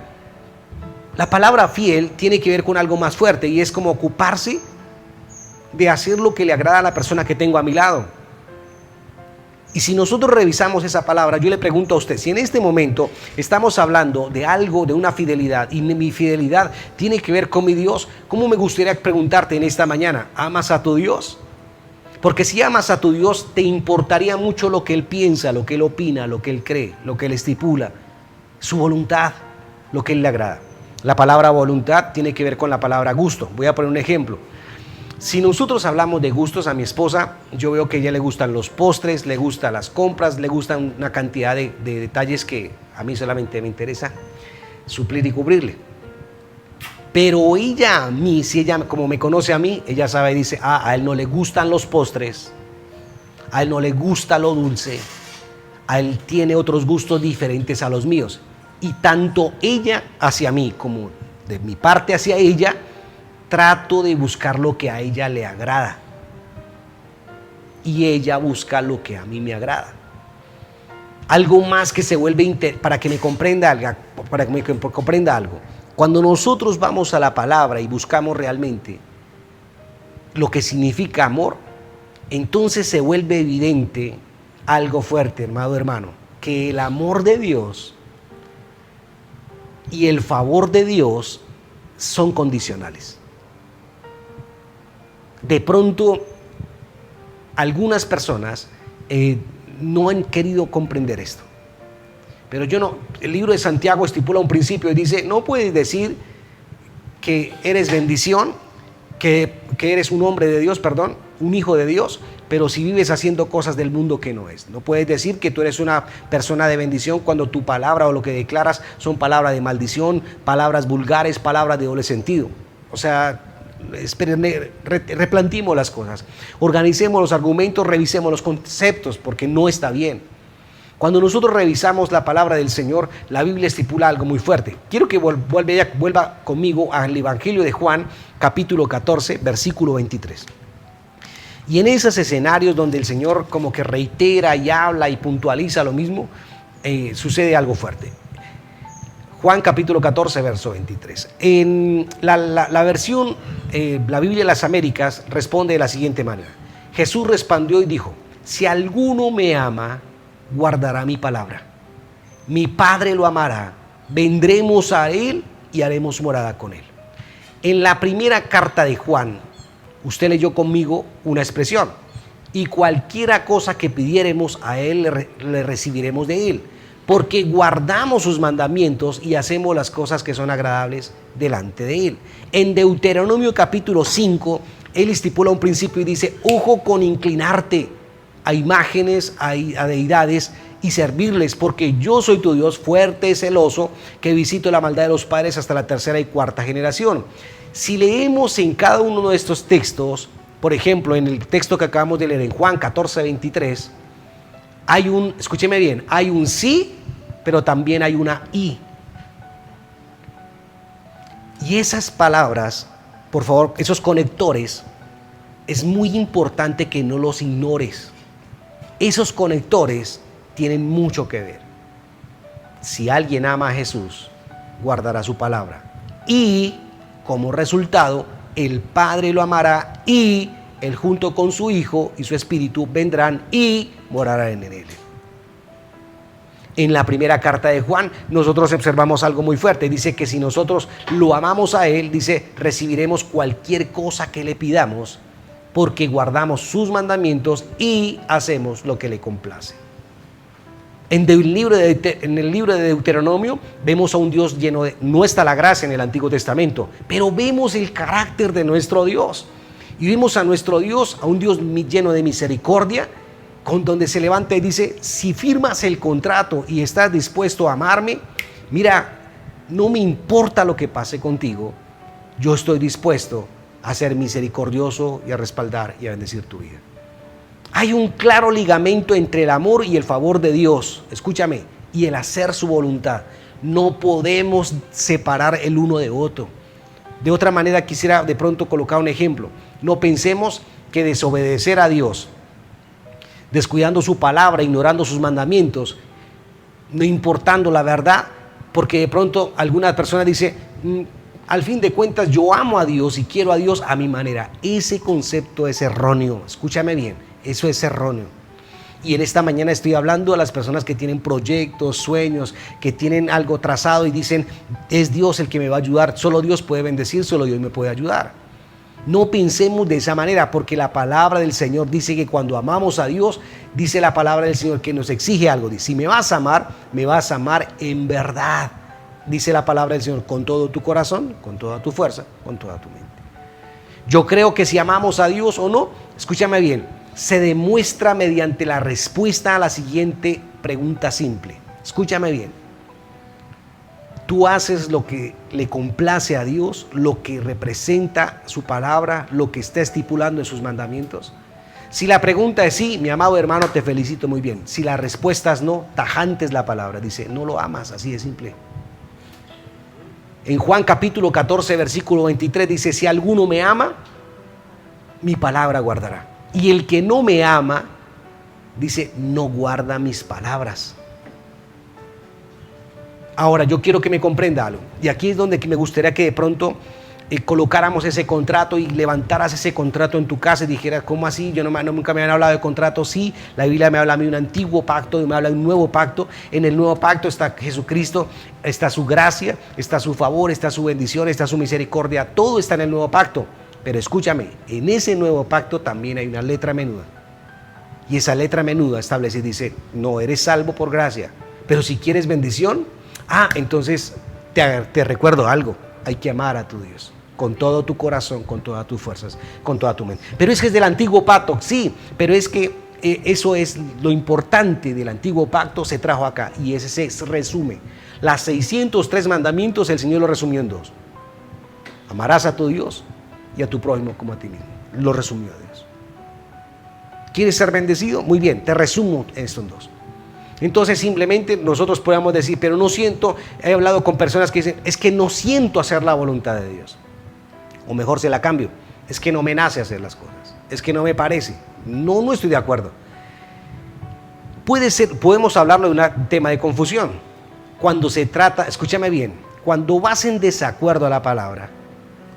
La palabra fiel tiene que ver con algo más fuerte y es como ocuparse de hacer lo que le agrada a la persona que tengo a mi lado. Y si nosotros revisamos esa palabra, yo le pregunto a usted, si en este momento estamos hablando de algo, de una fidelidad, y mi fidelidad tiene que ver con mi Dios, ¿cómo me gustaría preguntarte en esta mañana? ¿Amas a tu Dios? Porque si amas a tu Dios, te importaría mucho lo que Él piensa, lo que Él opina, lo que Él cree, lo que Él estipula, su voluntad, lo que Él le agrada. La palabra voluntad tiene que ver con la palabra gusto. Voy a poner un ejemplo. Si nosotros hablamos de gustos, a mi esposa, yo veo que a ella le gustan los postres, le gustan las compras, le gustan una cantidad de detalles que a mí solamente me interesa suplir y cubrirle. Pero ella a mí, si ella como me conoce a mí, ella sabe y dice, a él no le gustan los postres, a él no le gusta lo dulce, a él tiene otros gustos diferentes a los míos. Y tanto ella hacia mí como de mi parte hacia ella, trato de buscar lo que a ella le agrada. Y ella busca lo que a mí me agrada. Algo más que se vuelve, para que me comprenda algo. Cuando nosotros vamos a la palabra y buscamos realmente lo que significa amor, entonces se vuelve evidente algo fuerte, hermano, que el amor de Dios y el favor de Dios son condicionales. De pronto, algunas personas no han querido comprender esto. Pero el libro de Santiago estipula un principio y dice, no puedes decir que eres bendición, que eres un hombre de Dios, un hijo de Dios, pero si vives haciendo cosas del mundo que no es. No puedes decir que tú eres una persona de bendición cuando tu palabra o lo que declaras son palabras de maldición, palabras vulgares, palabras de doble sentido. O sea, replanteemos las cosas, organicemos los argumentos, revisemos los conceptos, porque no está bien. Cuando nosotros revisamos la palabra del Señor, la Biblia estipula algo muy fuerte. Quiero que vuelva conmigo al Evangelio de Juan, capítulo 14, versículo 23. Y en esos escenarios donde el Señor como que reitera y habla y puntualiza lo mismo, sucede algo fuerte. Juan capítulo 14, verso 23. En la versión, la Biblia de las Américas responde de la siguiente manera. Jesús respondió y dijo, si alguno me ama, guardará mi palabra. Mi Padre lo amará, vendremos a él y haremos morada con él. En la primera carta de Juan, Usted leyó conmigo una expresión: y cualquiera cosa que pidiéremos a Él, le recibiremos de Él, porque guardamos sus mandamientos y hacemos las cosas que son agradables delante de Él. En Deuteronomio capítulo 5, Él estipula un principio y dice: ojo con inclinarte a imágenes, a deidades y servirles, porque yo soy tu Dios fuerte y celoso, que visito la maldad de los padres hasta la tercera y cuarta generación. Si leemos en cada uno de estos textos, por ejemplo, en el texto que acabamos de leer en Juan 14:23, escúcheme bien, hay un sí, pero también hay una y. Y esas palabras, por favor, esos conectores, es muy importante que no los ignores. Esos conectores tienen mucho que ver. Si alguien ama a Jesús, guardará su palabra. Y como resultado, el Padre lo amará, y Él junto con su Hijo y su Espíritu vendrán y morarán en Él. En la primera carta de Juan, nosotros observamos algo muy fuerte. Dice que si nosotros lo amamos a Él, dice, recibiremos cualquier cosa que le pidamos, porque guardamos sus mandamientos y hacemos lo que le complace. En el libro de Deuteronomio vemos a un Dios lleno de... No está la gracia en el Antiguo Testamento, pero vemos el carácter de nuestro Dios. Y vemos a nuestro Dios, a un Dios lleno de misericordia, con donde se levanta y dice: si firmas el contrato y estás dispuesto a amarme, mira, no me importa lo que pase contigo, yo estoy dispuesto a ser misericordioso y a respaldar y a bendecir tu vida. Hay un claro ligamento entre el amor y el favor de Dios, escúchame, y el hacer su voluntad. No podemos separar el uno de otro. De otra manera, quisiera de pronto colocar un ejemplo. No pensemos que desobedecer a Dios, descuidando su palabra, ignorando sus mandamientos, no importando la verdad, porque de pronto alguna persona dice: al fin de cuentas yo amo a Dios y quiero a Dios a mi manera. Ese concepto es erróneo, escúchame bien, eso es erróneo. Y en esta mañana estoy hablando a las personas que tienen proyectos, sueños, que tienen algo trazado y dicen: es Dios el que me va a ayudar, solo Dios puede bendecir, solo Dios me puede ayudar. No pensemos de esa manera, porque la palabra del Señor dice que cuando amamos a Dios, dice la palabra del Señor que nos exige algo. Dice: si me vas a amar en verdad. Dice la palabra del Señor: con todo tu corazón, con toda tu fuerza, con toda tu mente. Yo creo que si amamos a Dios o no, escúchame bien, se demuestra mediante la respuesta a la siguiente pregunta simple. Escúchame bien. ¿Tú haces lo que le complace a Dios, lo que representa su palabra, lo que está estipulando en sus mandamientos? Si la pregunta es sí, mi amado hermano, te felicito, muy bien. Si la respuesta es no, tajante es la palabra. Dice: no lo amas, así de simple. En Juan capítulo 14, versículo 23 dice: si alguno me ama, mi palabra guardará. Y el que no me ama, dice, no guarda mis palabras. Ahora, yo quiero que me comprenda algo. Y aquí es donde me gustaría que de pronto colocáramos ese contrato y levantaras ese contrato en tu casa y dijeras: ¿cómo así? Nunca me habían hablado de contrato. Sí, la Biblia me habla a mí de un antiguo pacto y me habla de un nuevo pacto. En el nuevo pacto está Jesucristo, está su gracia, está su favor, está su bendición, está su misericordia. Todo está en el nuevo pacto. Pero escúchame, en ese nuevo pacto también hay una letra menuda. Y esa letra menuda establece y dice: no eres salvo por gracia, pero si quieres bendición, entonces te recuerdo algo: hay que amar a tu Dios con todo tu corazón, con todas tus fuerzas, con toda tu mente. Pero es que es del antiguo pacto, sí, pero es que eso es lo importante del antiguo pacto, se trajo acá y ese se resume. Las 603 mandamientos el Señor lo resumió en 2. Amarás a tu Dios y a tu prójimo como a ti mismo. Lo resumió Dios. ¿Quieres ser bendecido? Muy bien, te resumo esto en 2. Entonces simplemente nosotros podemos decir: pero no siento. He hablado con personas que dicen: es que no siento hacer la voluntad de Dios. O mejor se la cambio: es que no me nace hacer las cosas, es que no me parece. No estoy de acuerdo. Podemos hablarlo de un tema de confusión. Cuando se trata, escúchame bien, cuando vas en desacuerdo a la palabra,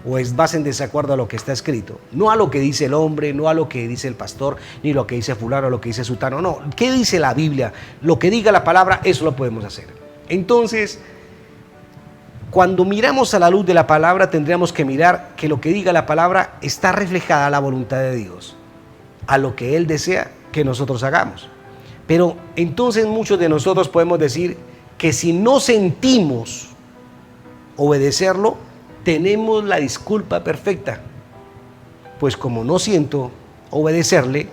o vas en desacuerdo a lo que está escrito, no a lo que dice el hombre, no a lo que dice el pastor, ni lo que dice fulano, lo que dice sutano, no. ¿Qué dice la Biblia? Lo que diga la palabra, eso lo podemos hacer. Entonces, Cuando miramos a la luz de la palabra, tendríamos que mirar que lo que diga la palabra está reflejada a la voluntad de Dios, a lo que Él desea que nosotros hagamos. Pero entonces muchos de nosotros podemos decir que si no sentimos obedecerlo, tenemos la disculpa perfecta. Pues como no siento obedecerle,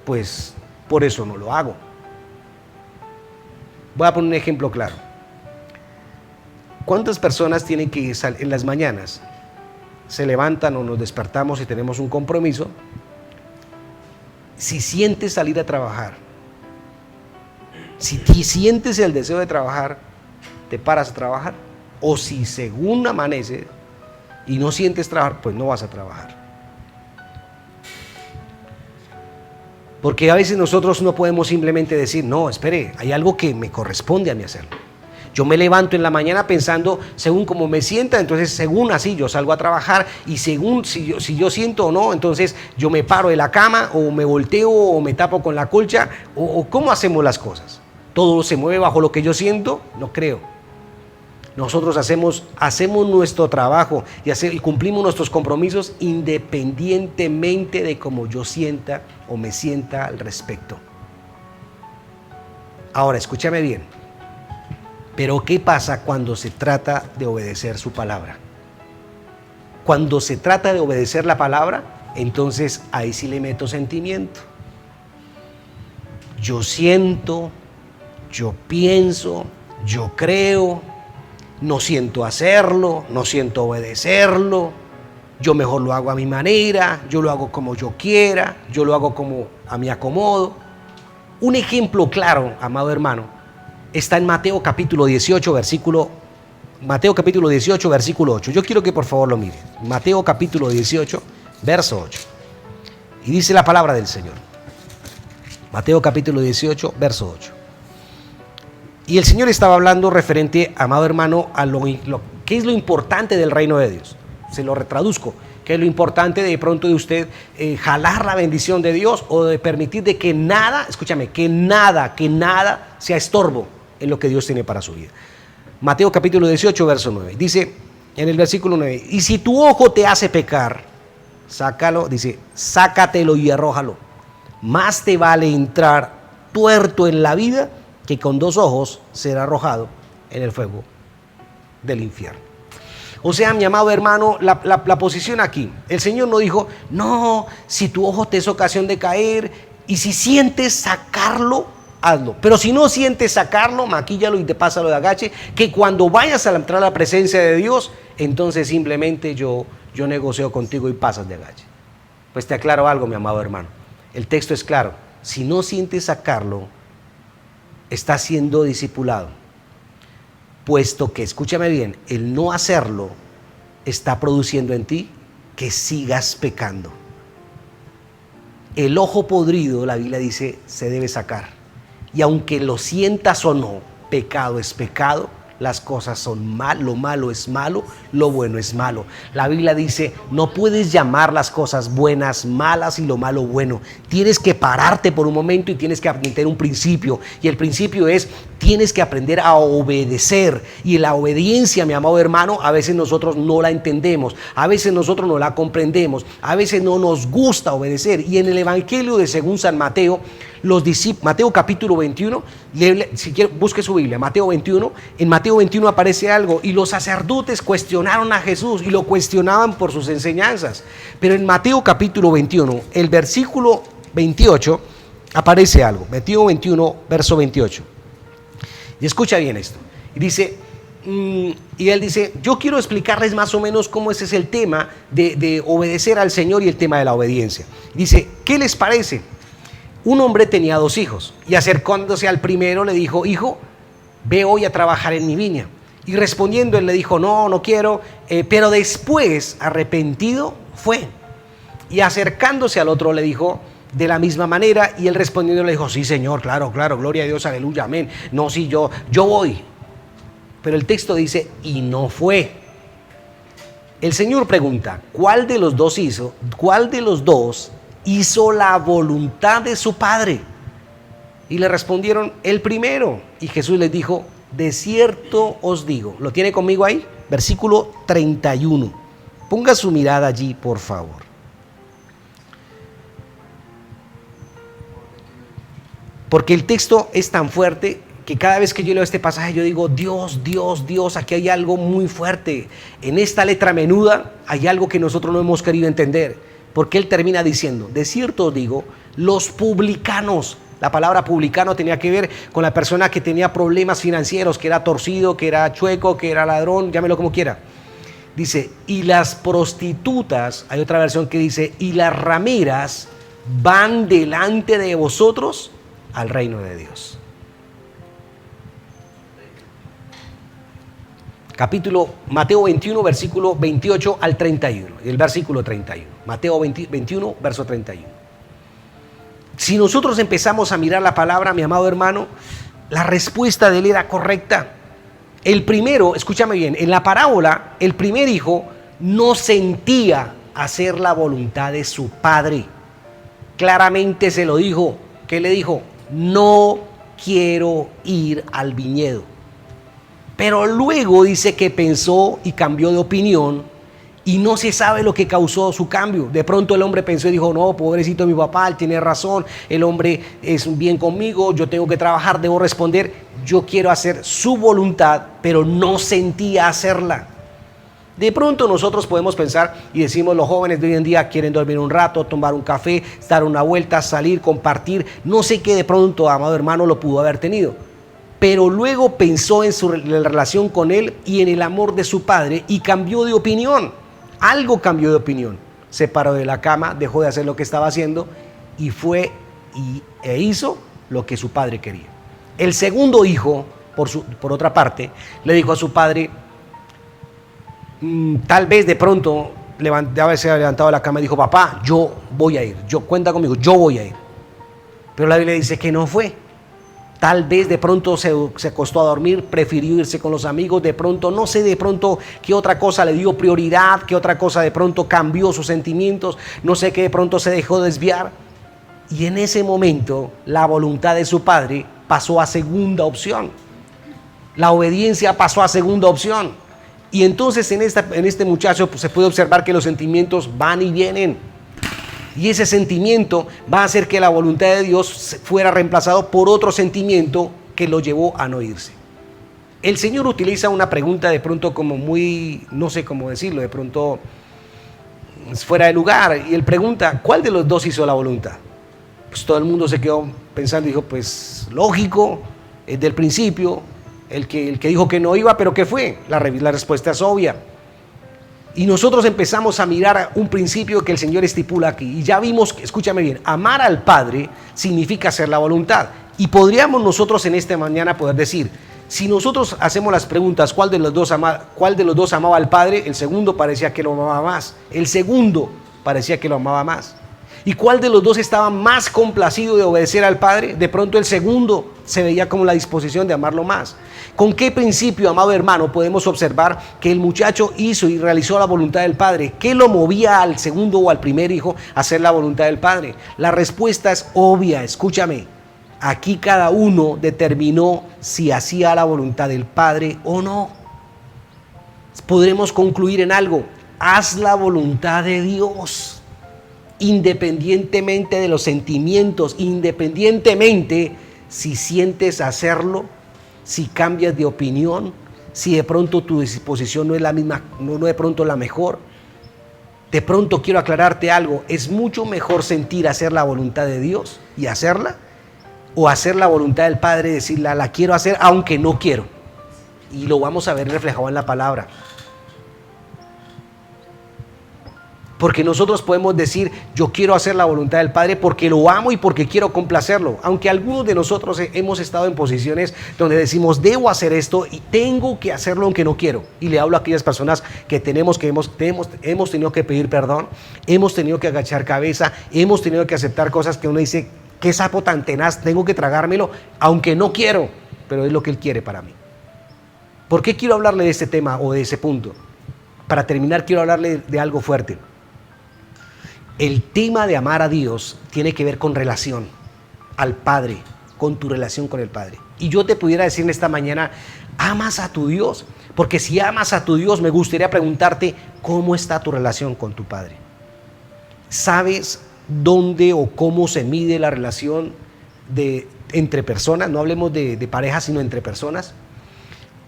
pues por eso no lo hago. Voy a poner un ejemplo claro. ¿Cuántas personas tienen que salir en las mañanas? Se levantan o nos despertamos y tenemos un compromiso. Si sientes salir a trabajar, si sientes el deseo de trabajar, te paras a trabajar. O si según amanece y no sientes trabajar, pues no vas a trabajar. Porque a veces nosotros no podemos simplemente decir, no, espere, hay algo que me corresponde a mí hacerlo. Yo me levanto en la mañana pensando según cómo me sienta, entonces según así yo salgo a trabajar y según si yo siento o no, entonces yo me paro de la cama o me volteo o me tapo con la colcha o ¿cómo hacemos las cosas? ¿Todo se mueve bajo lo que yo siento? No creo. Nosotros hacemos nuestro trabajo y cumplimos nuestros compromisos independientemente de cómo yo sienta o me sienta al respecto. Ahora, escúchame bien. Pero ¿qué pasa cuando se trata de obedecer su palabra? Cuando se trata de obedecer la palabra, entonces ahí sí le meto sentimiento. Yo siento, yo pienso, yo creo, no siento hacerlo, no siento obedecerlo, yo mejor lo hago a mi manera, yo lo hago como yo quiera, yo lo hago como a mi acomodo. Un ejemplo claro, amado hermano, está en Mateo capítulo 18, versículo 8. Yo quiero que por favor lo mire. Mateo capítulo 18, verso 8. Y dice la palabra del Señor. Mateo capítulo 18, verso 8. Y el Señor estaba hablando referente, amado hermano, a qué es lo importante del reino de Dios. Se lo retraduzco. ¿Qué es lo importante de pronto de usted jalar la bendición de Dios o de permitir de que nada, escúchame, que nada sea estorbo en lo que Dios tiene para su vida? Mateo capítulo 18, verso 9. Dice en el versículo 9, y si tu ojo te hace pecar, sácalo, dice, sácatelo y arrójalo. Más te vale entrar tuerto en la vida que con 2 ojos ser arrojado en el fuego del infierno. O sea, mi amado hermano, la posición aquí, el Señor no dijo, no, si tu ojo te es ocasión de caer y si sientes sacarlo, hazlo. Pero si no sientes sacarlo, maquíllalo y te pásalo de agache, que cuando vayas a entrar a la presencia de Dios, entonces simplemente yo negocio contigo y pasas de agache. Pues te aclaro algo, mi amado hermano. El texto es claro. Si no sientes sacarlo, estás siendo discipulado. Puesto que, escúchame bien, el no hacerlo está produciendo en ti que sigas pecando. El ojo podrido, la Biblia dice, se debe sacar. Y aunque lo sientas o no, pecado es pecado, las cosas son mal, lo malo es malo, lo bueno es malo. La Biblia dice, no puedes llamar las cosas buenas malas y lo malo bueno. Tienes que pararte por un momento y tienes que aprender un principio. Y el principio es, tienes que aprender a obedecer. Y la obediencia, mi amado hermano, a veces nosotros no la entendemos. A veces nosotros no la comprendemos. A veces no nos gusta obedecer. Y en el Evangelio de según San Mateo, los discípulos, Mateo capítulo 21, si quiere, busque su Biblia, Mateo 21, en Mateo 21 aparece algo, y los sacerdotes cuestionaron a Jesús y lo cuestionaban por sus enseñanzas. Pero en Mateo capítulo 21, el versículo 28, aparece algo, Mateo 21, verso 28. Y escucha bien esto, y dice, y él dice, yo quiero explicarles más o menos cómo ese es el tema de obedecer al Señor y el tema de la obediencia. Dice, ¿qué les parece? Un hombre tenía 2 hijos y acercándose al primero le dijo, hijo, ve hoy a trabajar en mi viña. Y respondiendo él le dijo, no quiero, pero después arrepentido fue. Y acercándose al otro le dijo de la misma manera y él respondiendo le dijo, sí señor, claro, gloria a Dios, aleluya, amén. No, sí, yo voy. Pero el texto dice, y no fue. El Señor pregunta, ¿cuál de los dos hizo la voluntad de su padre? Y le respondieron, el primero. Y Jesús les dijo, de cierto os digo, ¿lo tiene conmigo ahí? versículo 31. Ponga su mirada allí, por favor. Porque el texto es tan fuerte que cada vez que yo leo este pasaje yo digo, Dios, Dios, Dios, aquí hay algo muy fuerte. En esta letra menuda hay algo que nosotros no hemos querido entender. Porque él termina diciendo, de cierto os digo, los publicanos. La palabra publicano tenía que ver con la persona que tenía problemas financieros, que era torcido, que era chueco, que era ladrón, llámelo como quiera. Dice, y las prostitutas, hay otra versión que dice, y las rameras van delante de vosotros al reino de Dios. Capítulo Mateo 21, versículo 28 al 31, el versículo 31. Mateo 21, verso 31. Si nosotros empezamos a mirar la palabra, mi amado hermano, la respuesta de él era correcta. El primero, escúchame bien, en la parábola, el primer hijo no sentía hacer la voluntad de su padre. Claramente se lo dijo. ¿Qué le dijo? No quiero ir al viñedo. Pero luego dice que pensó y cambió de opinión y no se sabe lo que causó su cambio. De pronto el hombre pensó y dijo, no, pobrecito mi papá, él tiene razón, el hombre es bien conmigo, yo tengo que trabajar, debo responder, yo quiero hacer su voluntad, pero no sentía hacerla. De pronto nosotros podemos pensar y decimos, los jóvenes de hoy en día quieren dormir un rato, tomar un café, dar una vuelta, salir, compartir, no sé qué de pronto, amado hermano, lo pudo haber tenido. Pero luego pensó en la relación con él y en el amor de su padre y cambió de opinión. Algo cambió de opinión. Se paró de la cama, dejó de hacer lo que estaba haciendo y fue e hizo lo que su padre quería. El segundo hijo, por otra parte, le dijo a su padre, tal vez de pronto, se había levantado de la cama y dijo, papá, yo voy a ir, cuenta conmigo, yo voy a ir. Pero la Biblia dice que no fue. Tal vez de pronto se acostó a dormir, prefirió irse con los amigos, de pronto, no sé de pronto qué otra cosa le dio prioridad, qué otra cosa de pronto cambió sus sentimientos, no sé qué de pronto se dejó desviar. Y en ese momento la voluntad de su padre pasó a segunda opción. La obediencia pasó a segunda opción. Y entonces en este muchacho pues, se puede observar que los sentimientos van y vienen. Y ese sentimiento va a hacer que la voluntad de Dios fuera reemplazado por otro sentimiento que lo llevó a no irse. El Señor utiliza una pregunta de pronto como muy, no sé cómo decirlo, de pronto fuera de lugar. Y él pregunta, ¿cuál de los dos hizo la voluntad? Pues todo el mundo se quedó pensando y dijo, pues lógico, es del principio, el que dijo que no iba, pero ¿qué fue? La respuesta es obvia. Y nosotros empezamos a mirar un principio que el Señor estipula aquí. Y ya vimos, escúchame bien, amar al Padre significa hacer la voluntad. Y podríamos nosotros en esta mañana poder decir, si nosotros hacemos las preguntas, ¿cuál de los dos amaba al Padre? El segundo parecía que lo amaba más. El segundo parecía que lo amaba más. ¿Y cuál de los dos estaba más complacido de obedecer al Padre? De pronto el segundo se veía como la disposición de amarlo más. ¿Con qué principio, amado hermano, podemos observar que el muchacho hizo y realizó la voluntad del Padre? ¿Qué lo movía al segundo o al primer hijo a hacer la voluntad del Padre? La respuesta es obvia, escúchame. Aquí cada uno determinó si hacía la voluntad del Padre o no. Podremos concluir en algo. Haz la voluntad de Dios. Independientemente de los sentimientos, independientemente si sientes hacerlo, si cambias de opinión, si de pronto tu disposición no es la misma, no de pronto la mejor. De pronto quiero aclararte algo, es mucho mejor sentir hacer la voluntad de Dios y hacerla, o hacer la voluntad del Padre y decirla, la quiero hacer aunque no quiero. Y lo vamos a ver reflejado en la palabra. Porque nosotros podemos decir, yo quiero hacer la voluntad del Padre porque lo amo y porque quiero complacerlo. Aunque algunos de nosotros hemos estado en posiciones donde decimos, debo hacer esto y tengo que hacerlo aunque no quiero. Y le hablo a aquellas personas que hemos tenido que pedir perdón, hemos tenido que agachar cabeza, hemos tenido que aceptar cosas que uno dice, qué sapo tan tenaz, tengo que tragármelo, aunque no quiero, pero es lo que Él quiere para mí. ¿Por qué quiero hablarle de este tema o de ese punto? Para terminar, quiero hablarle de algo fuerte. El tema de amar a Dios tiene que ver con relación al Padre, con tu relación con el Padre. Y yo te pudiera decir en esta mañana, ¿amas a tu Dios? Porque si amas a tu Dios, me gustaría preguntarte, ¿cómo está tu relación con tu Padre? ¿Sabes dónde o cómo se mide la relación entre personas? No hablemos de parejas, sino entre personas.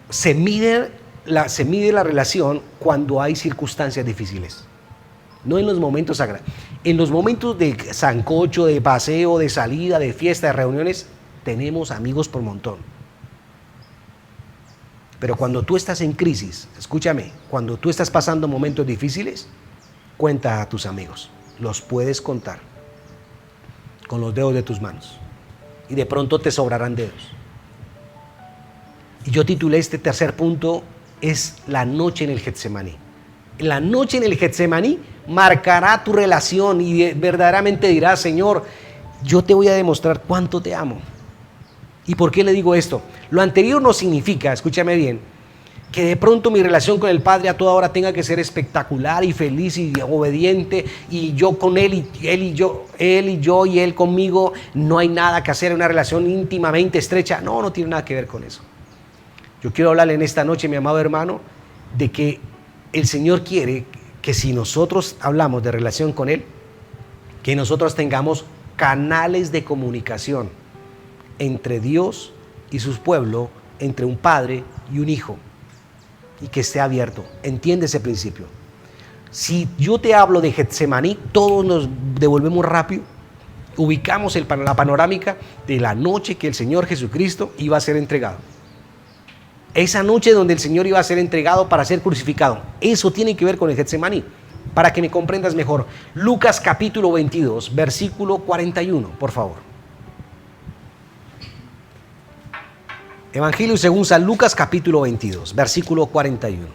Se mide la relación cuando hay circunstancias difíciles. No en los momentos sagrados. En los momentos de sancocho, de paseo, de salida, de fiesta, de reuniones, tenemos amigos por montón. Pero cuando tú estás en crisis, escúchame, cuando tú estás pasando momentos difíciles, cuenta a tus amigos. Los puedes contar con los dedos de tus manos. Y de pronto te sobrarán dedos. Y yo titulé este tercer punto, es la noche en el Getsemaní. La noche en el Getsemaní marcará tu relación y verdaderamente dirás, Señor, yo te voy a demostrar cuánto te amo. ¿Y por qué le digo esto? Lo anterior no significa, escúchame bien, que de pronto mi relación con el Padre a toda hora tenga que ser espectacular y feliz y obediente, y yo con Él y Él y yo y Él conmigo, no hay nada que hacer, una relación íntimamente estrecha. No, no tiene nada que ver con eso. Yo quiero hablarle en esta noche, mi amado hermano, de que el Señor quiere que si nosotros hablamos de relación con Él, que nosotros tengamos canales de comunicación entre Dios y su pueblo, entre un padre y un hijo, y que esté abierto. Entiende ese principio. Si yo te hablo de Getsemaní, todos nos devolvemos rápido, ubicamos la panorámica de la noche que el Señor Jesucristo iba a ser entregado. Esa noche donde el Señor iba a ser entregado para ser crucificado. Eso tiene que ver con el Getsemaní. Para que me comprendas mejor, Lucas capítulo 22, versículo 41, por favor. Evangelio según San Lucas capítulo 22, versículo 41.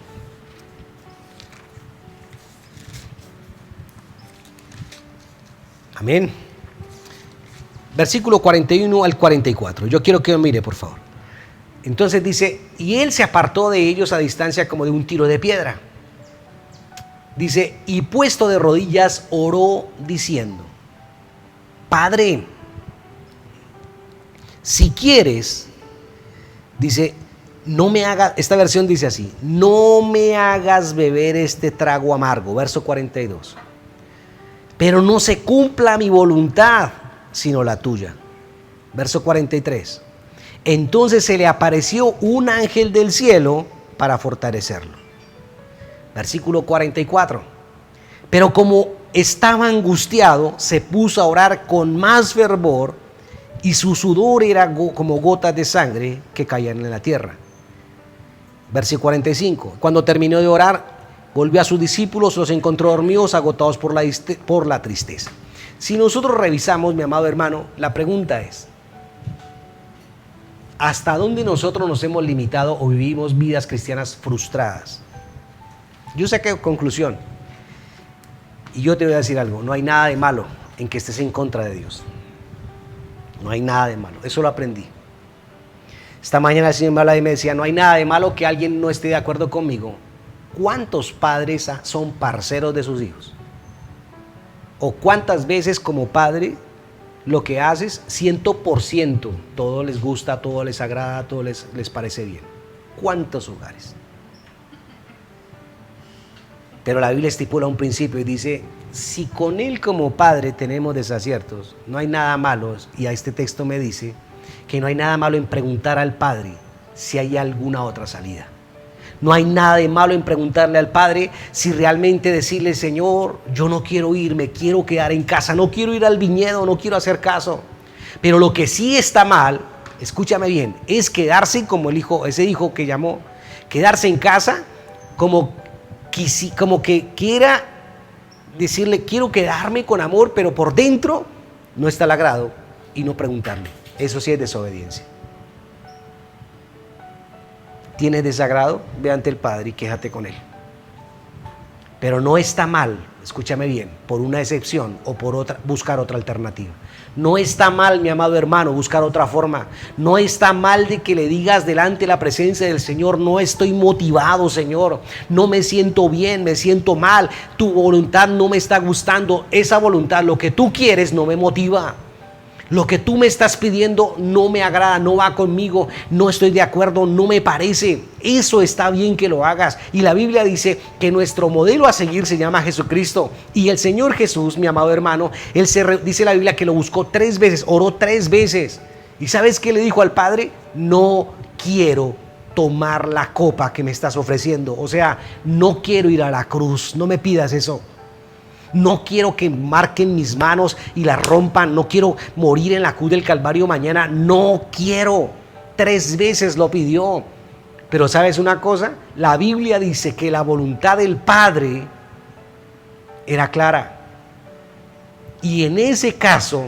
Amén. Versículo 41 al 44. Yo quiero que lo mire, por favor. Entonces dice, y él se apartó de ellos a distancia como de un tiro de piedra. Dice, y puesto de rodillas oró diciendo, Padre, si quieres, dice, no me hagas, esta versión dice así, no me hagas beber este trago amargo, verso 42, pero no se cumpla mi voluntad, sino la tuya. Verso 43. Entonces se le apareció un ángel del cielo para fortalecerlo. Versículo 44. Pero como estaba angustiado, se puso a orar con más fervor y su sudor era como gotas de sangre que caían en la tierra. Versículo 45. Cuando terminó de orar, volvió a sus discípulos, los encontró dormidos, agotados por la tristeza. Si nosotros revisamos, mi amado hermano, la pregunta es, ¿hasta dónde nosotros nos hemos limitado o vivimos vidas cristianas frustradas? Yo saqué conclusión. Y yo te voy a decir algo, no hay nada de malo en que estés en contra de Dios. No hay nada de malo, eso lo aprendí. Esta mañana el Señor me hablaba y me decía, no hay nada de malo que alguien no esté de acuerdo conmigo. ¿Cuántos padres son parceros de sus hijos? ¿O cuántas veces como padre lo que haces 100%, todo les gusta, todo les agrada, todo les parece bien? ¿Cuántos hogares? Pero la Biblia estipula un principio y dice, si con Él como Padre tenemos desaciertos, no hay nada malo, y a este texto me dice que no hay nada malo en preguntar al Padre si hay alguna otra salida. No hay nada de malo en preguntarle al Padre si realmente decirle, Señor, yo no quiero ir, me quiero quedar en casa, no quiero ir al viñedo, no quiero hacer caso. Pero lo que sí está mal, escúchame bien, es quedarse como ese hijo que llamó, quedarse en casa como que quiera decirle, quiero quedarme con amor, pero por dentro no está al agrado, y no preguntarle. Eso sí es desobediencia. ¿Tienes desagrado? Ve ante el Padre y quéjate con Él. Pero no está mal, escúchame bien, por una excepción o por otra, buscar otra alternativa. No está mal, mi amado hermano, buscar otra forma. No está mal de que le digas delante de la presencia del Señor, no estoy motivado, Señor, no me siento bien, me siento mal, tu voluntad no me está gustando, esa voluntad, lo que tú quieres no me motiva. Lo que tú me estás pidiendo no me agrada, no va conmigo, no estoy de acuerdo, no me parece. Eso está bien que lo hagas. Y la Biblia dice que nuestro modelo a seguir se llama Jesucristo. Y el Señor Jesús, mi amado hermano, dice la Biblia que lo buscó 3 veces, oró 3 veces. ¿Y sabes qué le dijo al Padre? No quiero tomar la copa que me estás ofreciendo. O sea, no quiero ir a la cruz, no me pidas eso. No quiero que marquen mis manos y las rompan. No quiero morir en la cruz del Calvario mañana. No quiero. 3 veces lo pidió. Pero ¿sabes una cosa? La Biblia dice que la voluntad del Padre era clara. Y en ese caso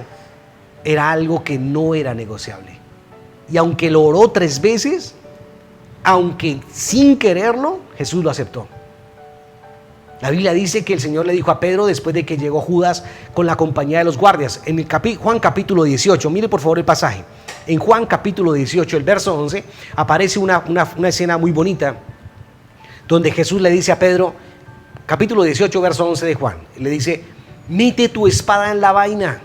era algo que no era negociable. Y aunque lo oró 3 veces, aunque sin quererlo, Jesús lo aceptó. La Biblia dice que el Señor le dijo a Pedro después de que llegó Judas con la compañía de los guardias. En el Juan capítulo 18, mire por favor el pasaje. En Juan capítulo 18, el verso 11, aparece una escena muy bonita donde Jesús le dice a Pedro, capítulo 18, verso 11 de Juan, le dice, mete tu espada en la vaina.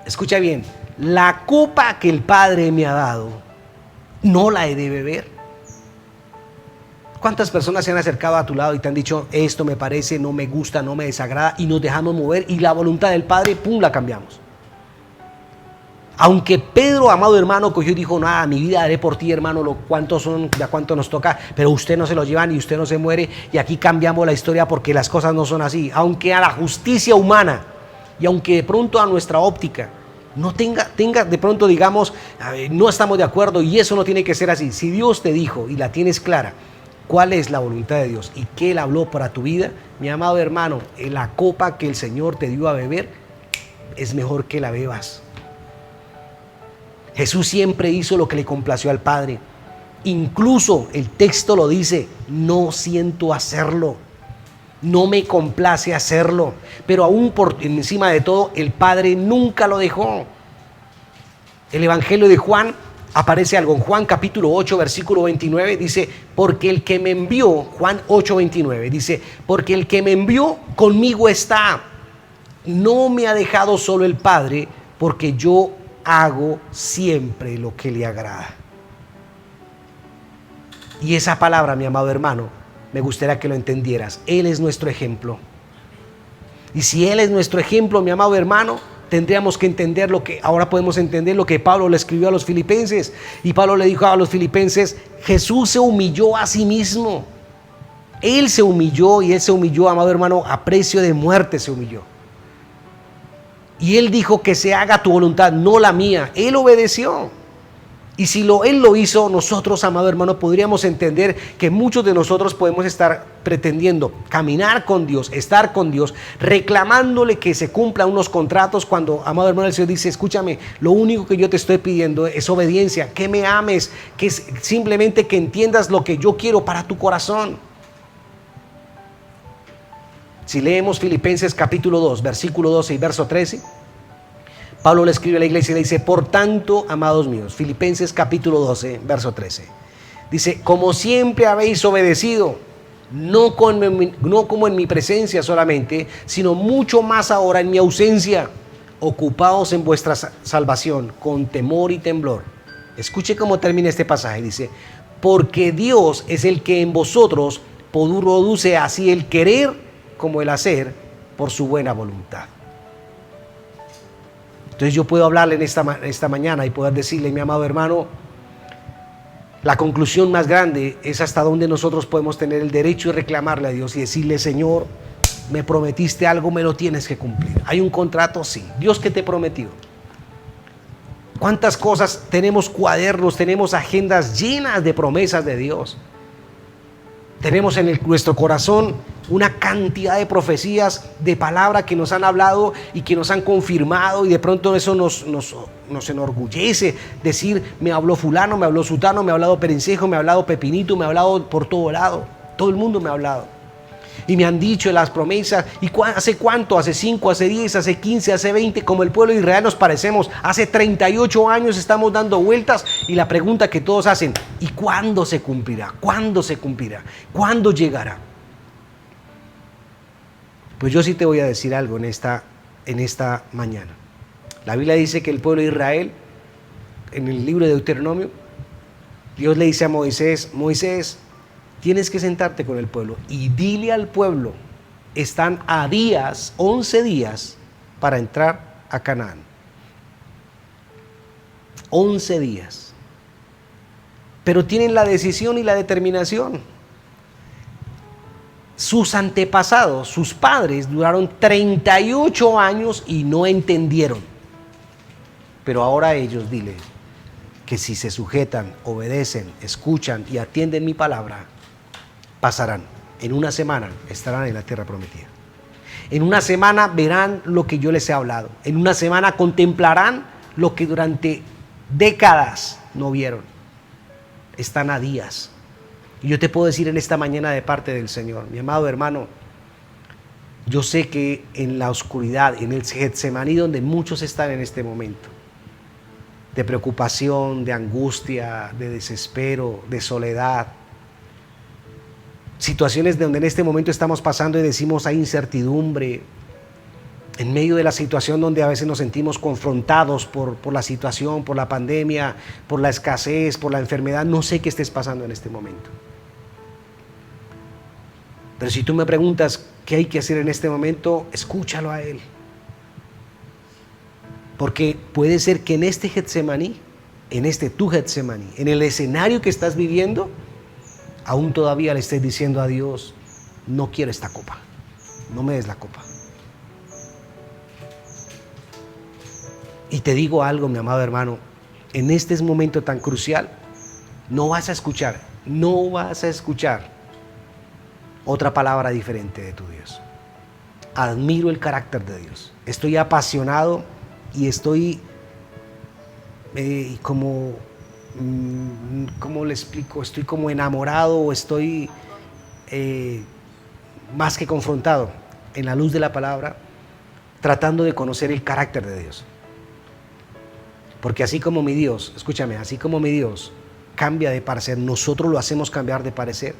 Escucha bien, la copa que el Padre me ha dado, ¿no la he de beber? ¿Cuántas personas se han acercado a tu lado y te han dicho, esto me parece, no me gusta, no me desagrada, y nos dejamos mover y la voluntad del Padre, pum, la cambiamos? Aunque Pedro, amado hermano, cogió y dijo, nada, mi vida haré por ti, hermano, cuántos son, ya cuánto nos toca, pero usted no se lo llevan y usted no se muere, y aquí cambiamos la historia porque las cosas no son así. Aunque a la justicia humana y aunque de pronto a nuestra óptica no tenga de pronto digamos, no estamos de acuerdo y eso no tiene que ser así. Si Dios te dijo y la tienes clara, cuál es la voluntad de Dios y qué Él habló para tu vida, mi amado hermano, la copa que el Señor te dio a beber es mejor que la bebas. Jesús siempre hizo lo que le complació al Padre. Incluso el texto lo dice, no siento hacerlo, no me complace hacerlo, pero aún por encima de todo el Padre nunca lo dejó. El Evangelio de Juan aparece algo en Juan capítulo 8 versículo 29, dice, porque el que me envió, Juan 8, 29, dice, porque el que me envió conmigo está, no me ha dejado solo el Padre, porque yo hago siempre lo que le agrada. Y esa palabra, mi amado hermano, me gustaría que lo entendieras. Él es nuestro ejemplo. Y si Él es nuestro ejemplo, mi amado hermano, tendríamos que entender lo que ahora podemos entender, lo que Pablo le escribió a los filipenses. Y Pablo le dijo a los filipenses, Jesús se humilló a sí mismo. Él se humilló y Él se humilló, amado hermano, a precio de muerte se humilló. Y Él dijo que se haga tu voluntad, no la mía. Él obedeció. Y si Él lo hizo, nosotros, amado hermano, podríamos entender que muchos de nosotros podemos estar pretendiendo caminar con Dios, estar con Dios, reclamándole que se cumplan unos contratos cuando, amado hermano, el Señor dice, escúchame, lo único que yo te estoy pidiendo es obediencia, que me ames, que es simplemente que entiendas lo que yo quiero para tu corazón. Si leemos Filipenses capítulo 2, versículo 12 y verso 13, Pablo le escribe a la iglesia y le dice, por tanto, amados míos, Filipenses capítulo 12, verso 13, dice, como siempre habéis obedecido, no como en mi presencia solamente, sino mucho más ahora en mi ausencia, ocupaos en vuestra salvación con temor y temblor. Escuche cómo termina este pasaje, dice, porque Dios es el que en vosotros produce así el querer como el hacer por su buena voluntad. Entonces yo puedo hablarle en esta mañana y poder decirle, mi amado hermano, la conclusión más grande es hasta donde nosotros podemos tener el derecho de reclamarle a Dios y decirle, Señor, me prometiste algo, me lo tienes que cumplir. ¿Hay un contrato? Sí. ¿Dios qué te prometió? ¿Cuántas cosas? Tenemos cuadernos, tenemos agendas llenas de promesas de Dios. Tenemos en nuestro corazón una cantidad de profecías, de palabras que nos han hablado y que nos han confirmado, y de pronto eso nos enorgullece decir, me habló fulano, me habló sutano, me ha hablado perencejo, me ha hablado pepinito, me ha hablado por todo lado, todo el mundo me ha hablado. Y me han dicho las promesas, ¿y hace cuánto? ¿Hace 5, hace 10, hace 15, hace 20? Como el pueblo de Israel nos parecemos. Hace 38 años estamos dando vueltas y la pregunta que todos hacen, ¿y cuándo se cumplirá? ¿Cuándo se cumplirá? ¿Cuándo llegará? Pues yo sí te voy a decir algo en esta mañana. La Biblia dice que el pueblo de Israel, en el libro de Deuteronomio, Dios le dice a Moisés: Moisés, tienes que sentarte con el pueblo y dile al pueblo, están a días, 11 días, para entrar a Canaán. 11 días. Pero tienen la decisión y la determinación. Sus antepasados, sus padres, duraron 38 años y no entendieron. Pero ahora ellos, dile, que si se sujetan, obedecen, escuchan y atienden mi palabra, pasarán. En una semana estarán en la tierra prometida. En una semana verán lo que yo les he hablado. En una semana contemplarán lo que durante décadas no vieron. Están a días. Y yo te puedo decir en esta mañana de parte del Señor, mi amado hermano, yo sé que en la oscuridad, en el Getsemaní donde muchos están en este momento, de preocupación, de angustia, de desespero, de soledad, situaciones donde en este momento estamos pasando y decimos hay incertidumbre, en medio de la situación donde a veces nos sentimos confrontados por la situación, por la pandemia, por la escasez, por la enfermedad. No sé qué estés pasando en este momento. Pero si tú me preguntas qué hay que hacer en este momento, escúchalo a Él. Porque puede ser que en este Getsemaní, tu Getsemaní, en el escenario que estás viviendo, aún todavía le estés diciendo a Dios: no quiero esta copa, no me des la copa. Y te digo algo, mi amado hermano, en este momento tan crucial, no vas a escuchar otra palabra diferente de tu Dios. Admiro el carácter de Dios. Estoy apasionado y estoy ¿cómo le explico? Estoy como enamorado, o estoy más que confrontado en la luz de la palabra, tratando de conocer el carácter de Dios. Porque así como mi Dios, escúchame, así como mi Dios cambia de parecer, nosotros lo hacemos cambiar de parecer.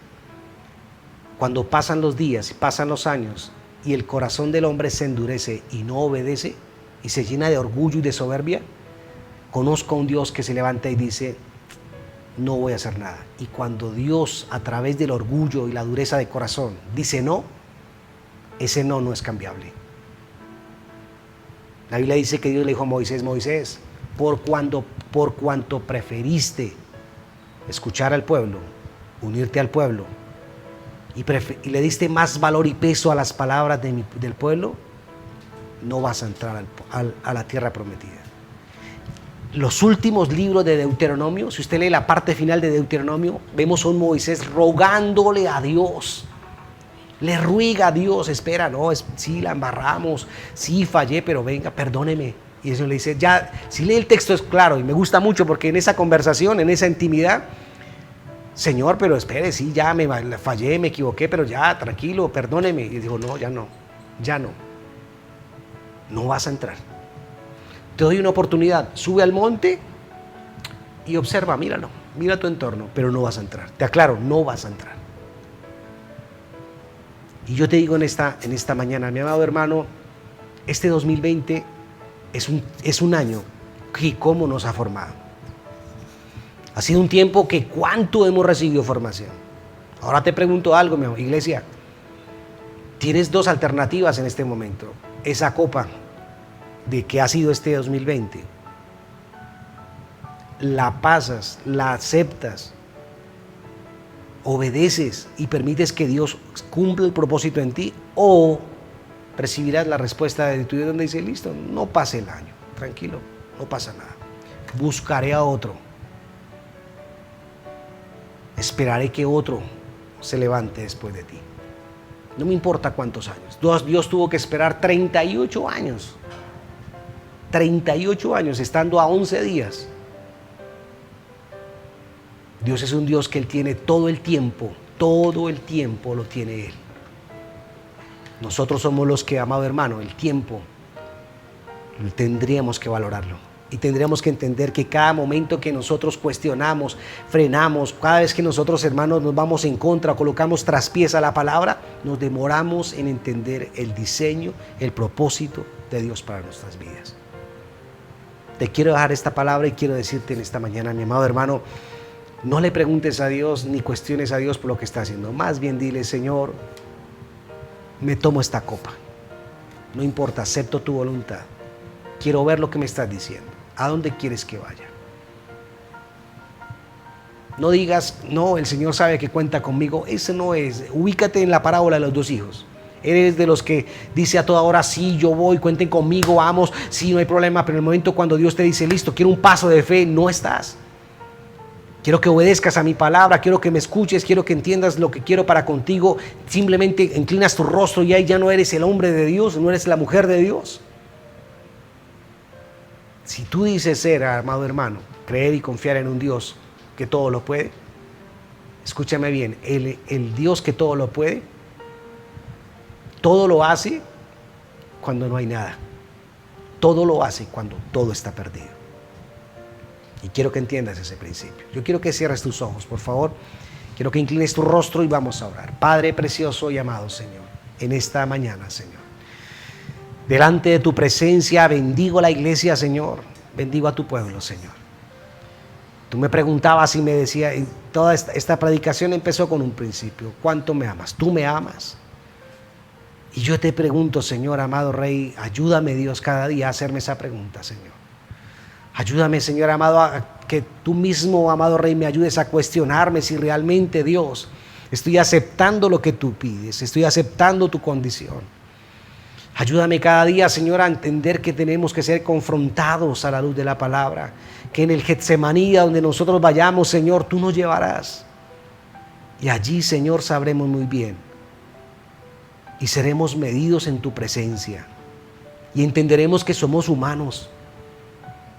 Cuando pasan los días, pasan los años y el corazón del hombre se endurece y no obedece y se llena de orgullo y de soberbia, conozco a un Dios que se levanta y dice: no voy a hacer nada. Y cuando Dios, a través del orgullo y la dureza de corazón, dice no, ese no no es cambiable. La Biblia dice que Dios le dijo a Moisés: Moisés, por cuanto preferiste escuchar al pueblo, unirte al pueblo, y le diste más valor y peso a las palabras del pueblo, no vas a entrar a la tierra prometida. Los últimos libros de Deuteronomio, si usted lee la parte final de Deuteronomio, vemos a un Moisés rogándole a Dios. Le ruega a Dios: espera, no, sí la embarramos, sí fallé, pero venga, perdóneme. Y eso le dice, ya, si lee el texto es claro, y me gusta mucho porque en esa conversación, en esa intimidad, Señor, pero espere, sí, ya me fallé, me equivoqué, pero ya, tranquilo, perdóneme. Y dijo: no, ya no vas a entrar. Te doy una oportunidad, sube al monte y observa, míralo, mira tu entorno, pero no vas a entrar. Te aclaro, no vas a entrar. Y yo te digo en esta mañana, mi amado hermano, este 2020 es un año que cómo nos ha formado. Ha sido un tiempo que cuánto hemos recibido formación. Ahora te pregunto algo, mi iglesia. Tienes dos alternativas en este momento. Esa copa de que ha sido este 2020, la pasas, la aceptas, obedeces y permites que Dios cumpla el propósito en ti, o recibirás la respuesta de tu Dios donde dice: listo, no pase el año, tranquilo, no pasa nada, buscaré a otro, esperaré que otro se levante después de ti. No me importa cuántos años. Dios tuvo que esperar 38 años. 38 años estando a 11 días. Dios es un Dios que Él tiene todo el tiempo lo tiene Él. Nosotros somos los que, amado hermano, el tiempo tendríamos que valorarlo. Y tendríamos que entender que cada momento que nosotros cuestionamos, frenamos, cada vez que nosotros, hermanos, nos vamos en contra, colocamos traspiés a la palabra, nos demoramos en entender el diseño, el propósito de Dios para nuestras vidas. Te quiero dejar esta palabra y quiero decirte en esta mañana, mi amado hermano, no le preguntes a Dios ni cuestiones a Dios por lo que está haciendo. Más bien dile: Señor, me tomo esta copa. No importa, acepto tu voluntad. Quiero ver lo que me estás diciendo. ¿A dónde quieres que vaya? No digas: no, el Señor sabe que cuenta conmigo. Ese no es. Ubícate en la parábola de los 2 hijos. Eres de los que dice a toda hora: sí, yo voy, cuenten conmigo, vamos, sí, no hay problema. Pero en el momento cuando Dios te dice: listo, quiero un paso de fe, no estás. Quiero que obedezcas a mi palabra, quiero que me escuches, quiero que entiendas lo que quiero para contigo. Simplemente inclinas tu rostro y ahí ya no eres el hombre de Dios, no eres la mujer de Dios. Si tú dices ser, amado hermano, creer y confiar en un Dios que todo lo puede, escúchame bien, el Dios que todo lo puede, todo lo hace cuando no hay nada. Todo lo hace cuando todo está perdido. Y quiero que entiendas ese principio. Yo quiero que cierres tus ojos, por favor. Quiero que inclines tu rostro y vamos a orar. Padre precioso y amado Señor, en esta mañana, Señor, delante de tu presencia bendigo la iglesia, Señor. Bendigo a tu pueblo, Señor. Tú me preguntabas y me decías, y toda esta predicación empezó con un principio: ¿cuánto me amas? ¿Tú me amas? Y yo te pregunto, Señor, amado Rey, ayúdame, Dios, cada día a hacerme esa pregunta, Señor. Ayúdame, Señor amado, a que tú mismo, amado Rey, me ayudes a cuestionarme si realmente, Dios, estoy aceptando lo que tú pides, estoy aceptando tu condición. Ayúdame cada día, Señor, a entender que tenemos que ser confrontados a la luz de la palabra, que en el Getsemaní, donde nosotros vayamos, Señor, tú nos llevarás. Y allí, Señor, sabremos muy bien y seremos medidos en tu presencia y entenderemos que somos humanos,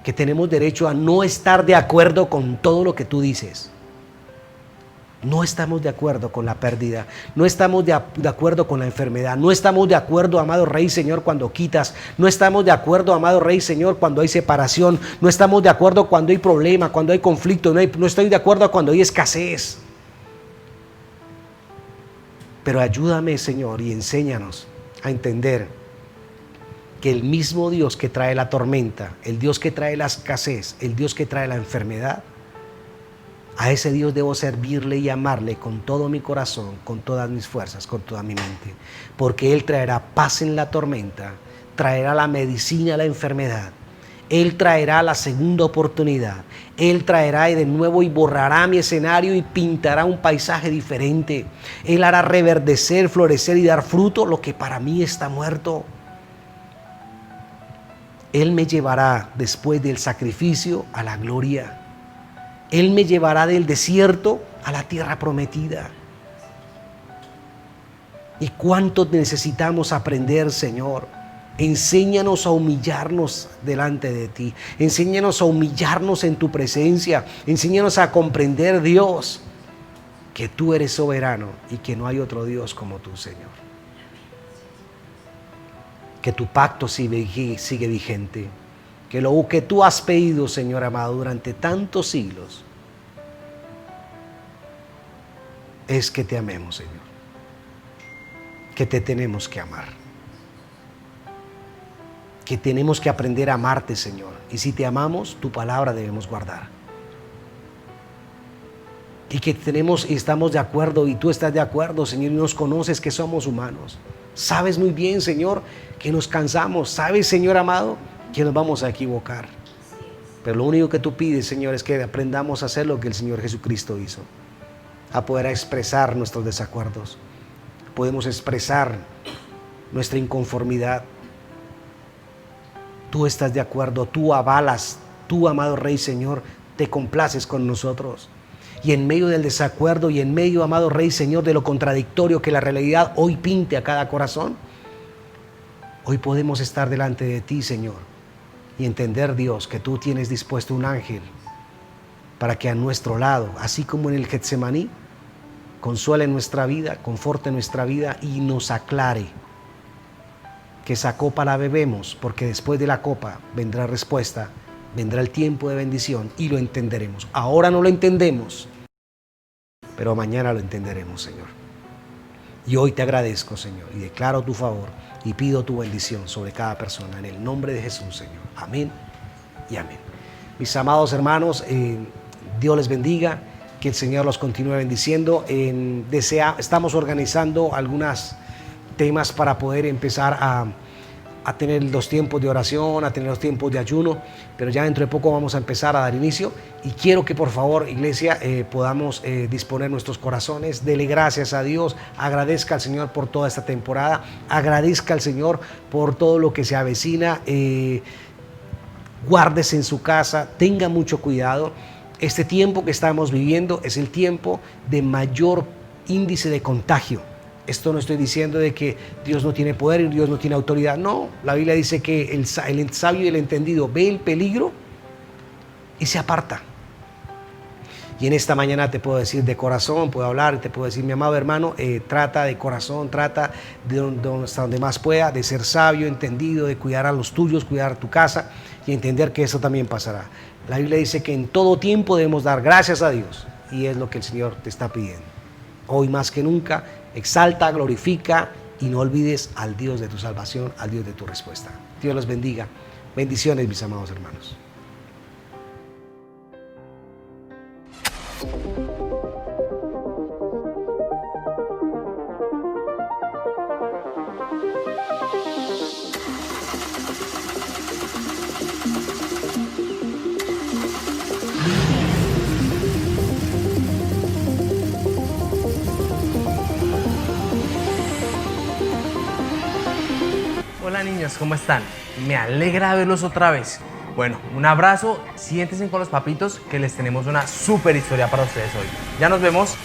que tenemos derecho a no estar de acuerdo con todo lo que tú dices. No estamos de acuerdo con la pérdida, no estamos de acuerdo con la enfermedad, no estamos de acuerdo, amado Rey, Señor, cuando quitas, no estamos de acuerdo, amado Rey, Señor, cuando hay separación, no estamos de acuerdo cuando hay problema, cuando hay conflicto, no estoy de acuerdo cuando hay escasez. Pero ayúdame, Señor, y enséñanos a entender que el mismo Dios que trae la tormenta, el Dios que trae la escasez, el Dios que trae la enfermedad, a ese Dios debo servirle y amarle con todo mi corazón, con todas mis fuerzas, con toda mi mente, porque Él traerá paz en la tormenta, traerá la medicina a la enfermedad, Él traerá la segunda oportunidad, Él traerá de nuevo y borrará mi escenario y pintará un paisaje diferente. Él hará reverdecer, florecer y dar fruto lo que para mí está muerto. Él me llevará después del sacrificio a la gloria. Él me llevará del desierto a la tierra prometida. ¿Y cuánto necesitamos aprender, Señor? Enséñanos a humillarnos delante de ti. Enséñanos a humillarnos en tu presencia. Enséñanos a comprender, Dios, que tú eres soberano y que no hay otro Dios como tú, Señor. Que tu pacto sigue vigente. Que lo que tú has pedido, Señor amado, durante tantos siglos, es que te amemos, Señor. Que te tenemos que amar. Que tenemos que aprender a amarte, Señor. Y si te amamos, tu palabra debemos guardar. Y que tenemos y estamos de acuerdo, y tú estás de acuerdo, Señor, y nos conoces que somos humanos. Sabes muy bien, Señor, que nos cansamos. Sabes, Señor amado, que nos vamos a equivocar. Pero lo único que tú pides, Señor, es que aprendamos a hacer lo que el Señor Jesucristo hizo. A poder expresar nuestros desacuerdos. Podemos expresar nuestra inconformidad. Tú estás de acuerdo, tú avalas, tú, amado Rey, Señor, te complaces con nosotros. Y en medio del desacuerdo y en medio, amado Rey, Señor, de lo contradictorio que la realidad hoy pinte a cada corazón, hoy podemos estar delante de ti, Señor, y entender, Dios, que tú tienes dispuesto un ángel para que a nuestro lado, así como en el Getsemaní, consuele nuestra vida, conforte nuestra vida y nos aclare que esa copa la bebemos, porque después de la copa vendrá respuesta, vendrá el tiempo de bendición y lo entenderemos. Ahora no lo entendemos, pero mañana lo entenderemos, Señor. Y hoy te agradezco, Señor, y declaro tu favor y pido tu bendición sobre cada persona en el nombre de Jesús, Señor. Amén y amén. Mis amados hermanos, Dios les bendiga, que el Señor los continúe bendiciendo. Estamos organizando algunos temas para poder empezar a tener los tiempos de oración, a tener los tiempos de ayuno, pero ya dentro de poco vamos a empezar a dar inicio y quiero que por favor, iglesia, podamos disponer nuestros corazones, dele gracias a Dios, agradezca al Señor por toda esta temporada, agradezca al Señor por todo lo que se avecina, guárdese en su casa, tenga mucho cuidado. Este tiempo que estamos viviendo es el tiempo de mayor índice de contagio. Esto no estoy diciendo de que Dios no tiene poder y Dios no tiene autoridad. No, la Biblia dice que el sabio y el entendido ve el peligro y se aparta. Y en esta mañana te puedo decir de corazón, puedo hablar y te puedo decir, mi amado hermano, trata de corazón, trata hasta donde más pueda, de ser sabio, entendido, de cuidar a los tuyos, cuidar a tu casa y entender que eso también pasará. La Biblia dice que en todo tiempo debemos dar gracias a Dios y es lo que el Señor te está pidiendo. Hoy más que nunca, exalta, glorifica y no olvides al Dios de tu salvación, al Dios de tu respuesta. Dios los bendiga. Bendiciones, mis amados hermanos. Hola niños, ¿cómo están? Me alegra verlos otra vez. Bueno, un abrazo, siéntense con los papitos que les tenemos una súper historia para ustedes hoy. Ya nos vemos.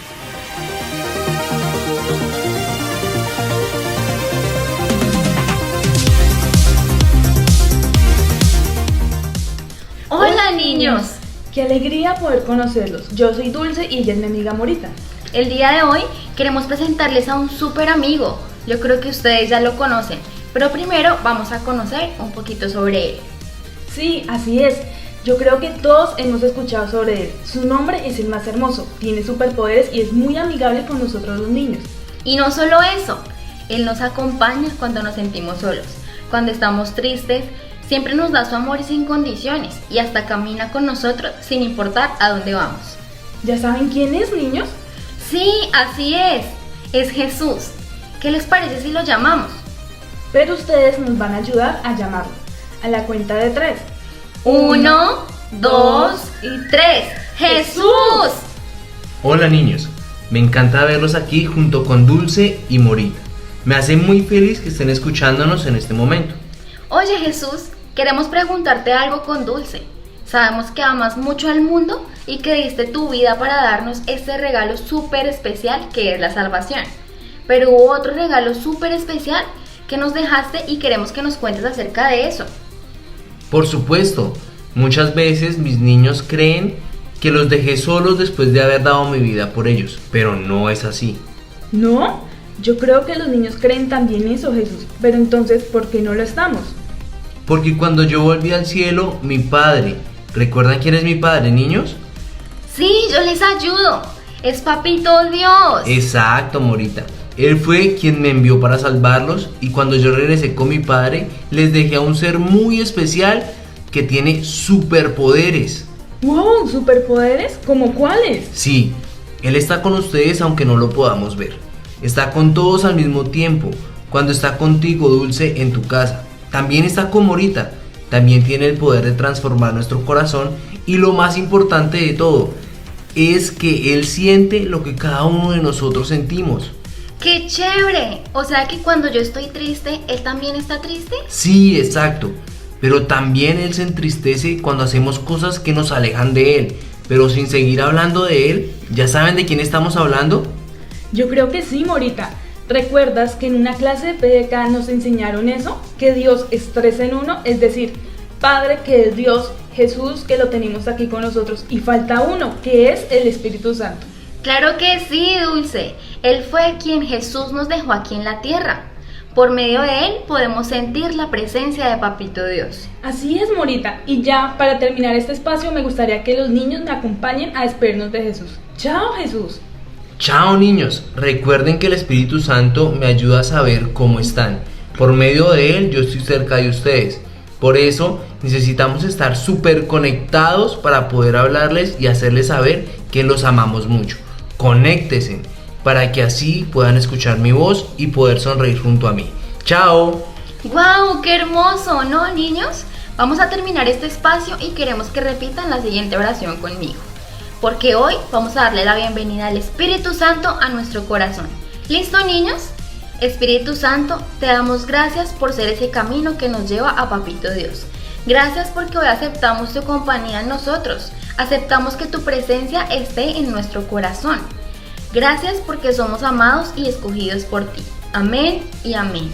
Hola niños, Qué alegría poder conocerlos. Yo soy Dulce y ella es mi amiga Morita. el día de hoy queremos presentarles a un súper amigo. Yo creo que ustedes ya lo conocen, pero primero vamos a conocer un poquito sobre él. Sí, así es. Yo creo que todos hemos escuchado sobre él. Su nombre es el más hermoso, tiene superpoderes y es muy amigable con nosotros los niños. Y no solo eso, él nos acompaña cuando nos sentimos solos, cuando estamos tristes, siempre nos da su amor y sin condiciones y hasta camina con nosotros sin importar a dónde vamos. ¿Ya saben quién es, niños? Sí, así es Jesús. ¿Qué les parece si lo llamamos? Pero ustedes nos van a ayudar a llamarlo. A la cuenta de 3. 1, 2 y 3. ¡Jesús! Hola niños, me encanta verlos aquí junto con Dulce y Morita. Me hace muy feliz que estén escuchándonos en este momento. Oye Jesús, queremos preguntarte algo con Dulce. Sabemos que amas mucho al mundo y que diste tu vida para darnos este regalo súper especial que es la salvación. Pero hubo otro regalo súper especial que nos dejaste y queremos que nos cuentes acerca de eso. Por supuesto, muchas veces mis niños creen que los dejé solos después de haber dado mi vida por ellos, pero no es así. ¿No? Yo creo que los niños creen también eso, Jesús. Pero entonces, ¿por qué no lo estamos? Porque cuando yo volví al cielo, mi padre, ¿recuerdan quién es mi padre, niños? Sí, yo les ayudo. Es Papito Dios. Exacto, Morita. Él fue quien me envió para salvarlos y cuando yo regresé con mi padre, les dejé a un ser muy especial que tiene superpoderes. ¡Wow! ¿Superpoderes? ¿Cómo cuáles? Sí, Él está con ustedes aunque no lo podamos ver. Está con todos al mismo tiempo. Cuando está contigo, Dulce, en tu casa. También está con Morita. También tiene el poder de transformar nuestro corazón. Y lo más importante de todo es que Él siente lo que cada uno de nosotros sentimos. ¡Qué chévere! O sea que cuando yo estoy triste, ¿él también está triste? Sí, exacto. Pero también Él se entristece cuando hacemos cosas que nos alejan de Él. Pero sin seguir hablando de Él, ¿ya saben de quién estamos hablando? Yo creo que sí, Morita. ¿Recuerdas que en una clase de PDK nos enseñaron eso? Que Dios es 3 en 1, es decir, Padre que es Dios, Jesús que lo tenemos aquí con nosotros y falta uno, que es el Espíritu Santo. Claro que sí, Dulce. Él fue quien Jesús nos dejó aquí en la tierra. Por medio de él podemos sentir la presencia de Papito Dios. Así es, Morita. Y ya, para terminar este espacio, me gustaría que los niños me acompañen a despedirnos de Jesús. ¡Chao, Jesús! Chao niños, recuerden que el Espíritu Santo me ayuda a saber cómo están. Por medio de Él yo estoy cerca de ustedes. Por eso necesitamos estar súper conectados para poder hablarles y hacerles saber que los amamos mucho. Conéctense para que así puedan escuchar mi voz y poder sonreír junto a mí. ¡Chao! ¡Guau! ¡Qué hermoso! ¿No, niños? Vamos a terminar este espacio y queremos que repitan la siguiente oración conmigo. Porque hoy vamos a darle la bienvenida al Espíritu Santo a nuestro corazón. ¿Listo, niños? Espíritu Santo, te damos gracias por ser ese camino que nos lleva a Papito Dios. Gracias porque hoy aceptamos tu compañía en nosotros. Aceptamos que tu presencia esté en nuestro corazón. Gracias porque somos amados y escogidos por ti. Amén y amén.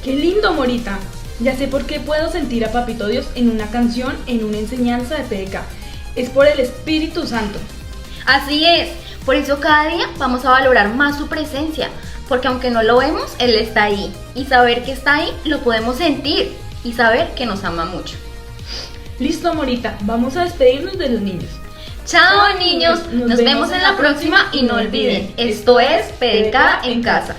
¡Qué lindo, Morita! Ya sé por qué puedo sentir a Papito Dios en una canción, en una enseñanza de PDK. Es por el Espíritu Santo. Así es, por eso cada día vamos a valorar más su presencia, porque aunque no lo vemos, Él está ahí. Y saber que está ahí, lo podemos sentir y saber que nos ama mucho. Listo, Morita, vamos a despedirnos de los niños. Chao, niños, nos vemos en la próxima y no olviden, esto es PDK en casa.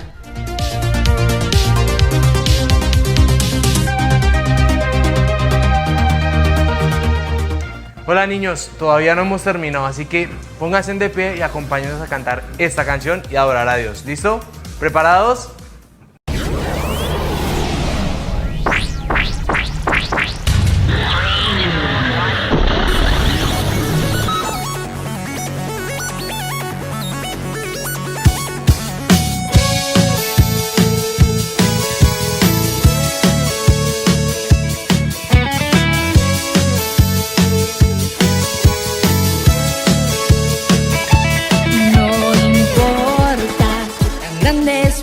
Hola niños, todavía no hemos terminado, así que pónganse de pie y acompáñenos a cantar esta canción y adorar a Dios. ¿Listo? ¿Preparados?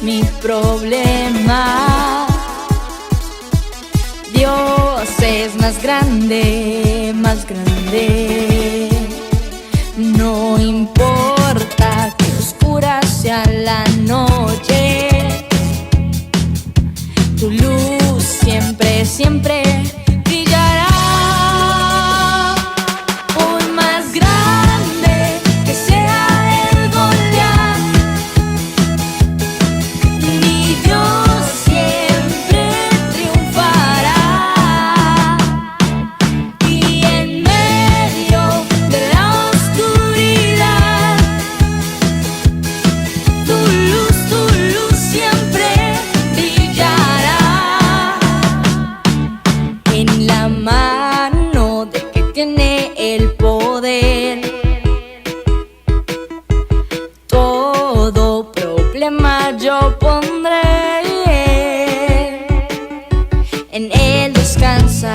Mi problema, Dios es más grande, más grande. No importa que oscura sea la noche, tu luz siempre, siempre brillará. Por más grande que sea el Goliat, mi Dios siempre triunfará. Y en medio de la oscuridad, tu luz siempre brillará. En la mano del que tiene el poder, todo problema yo pondré. En él descansa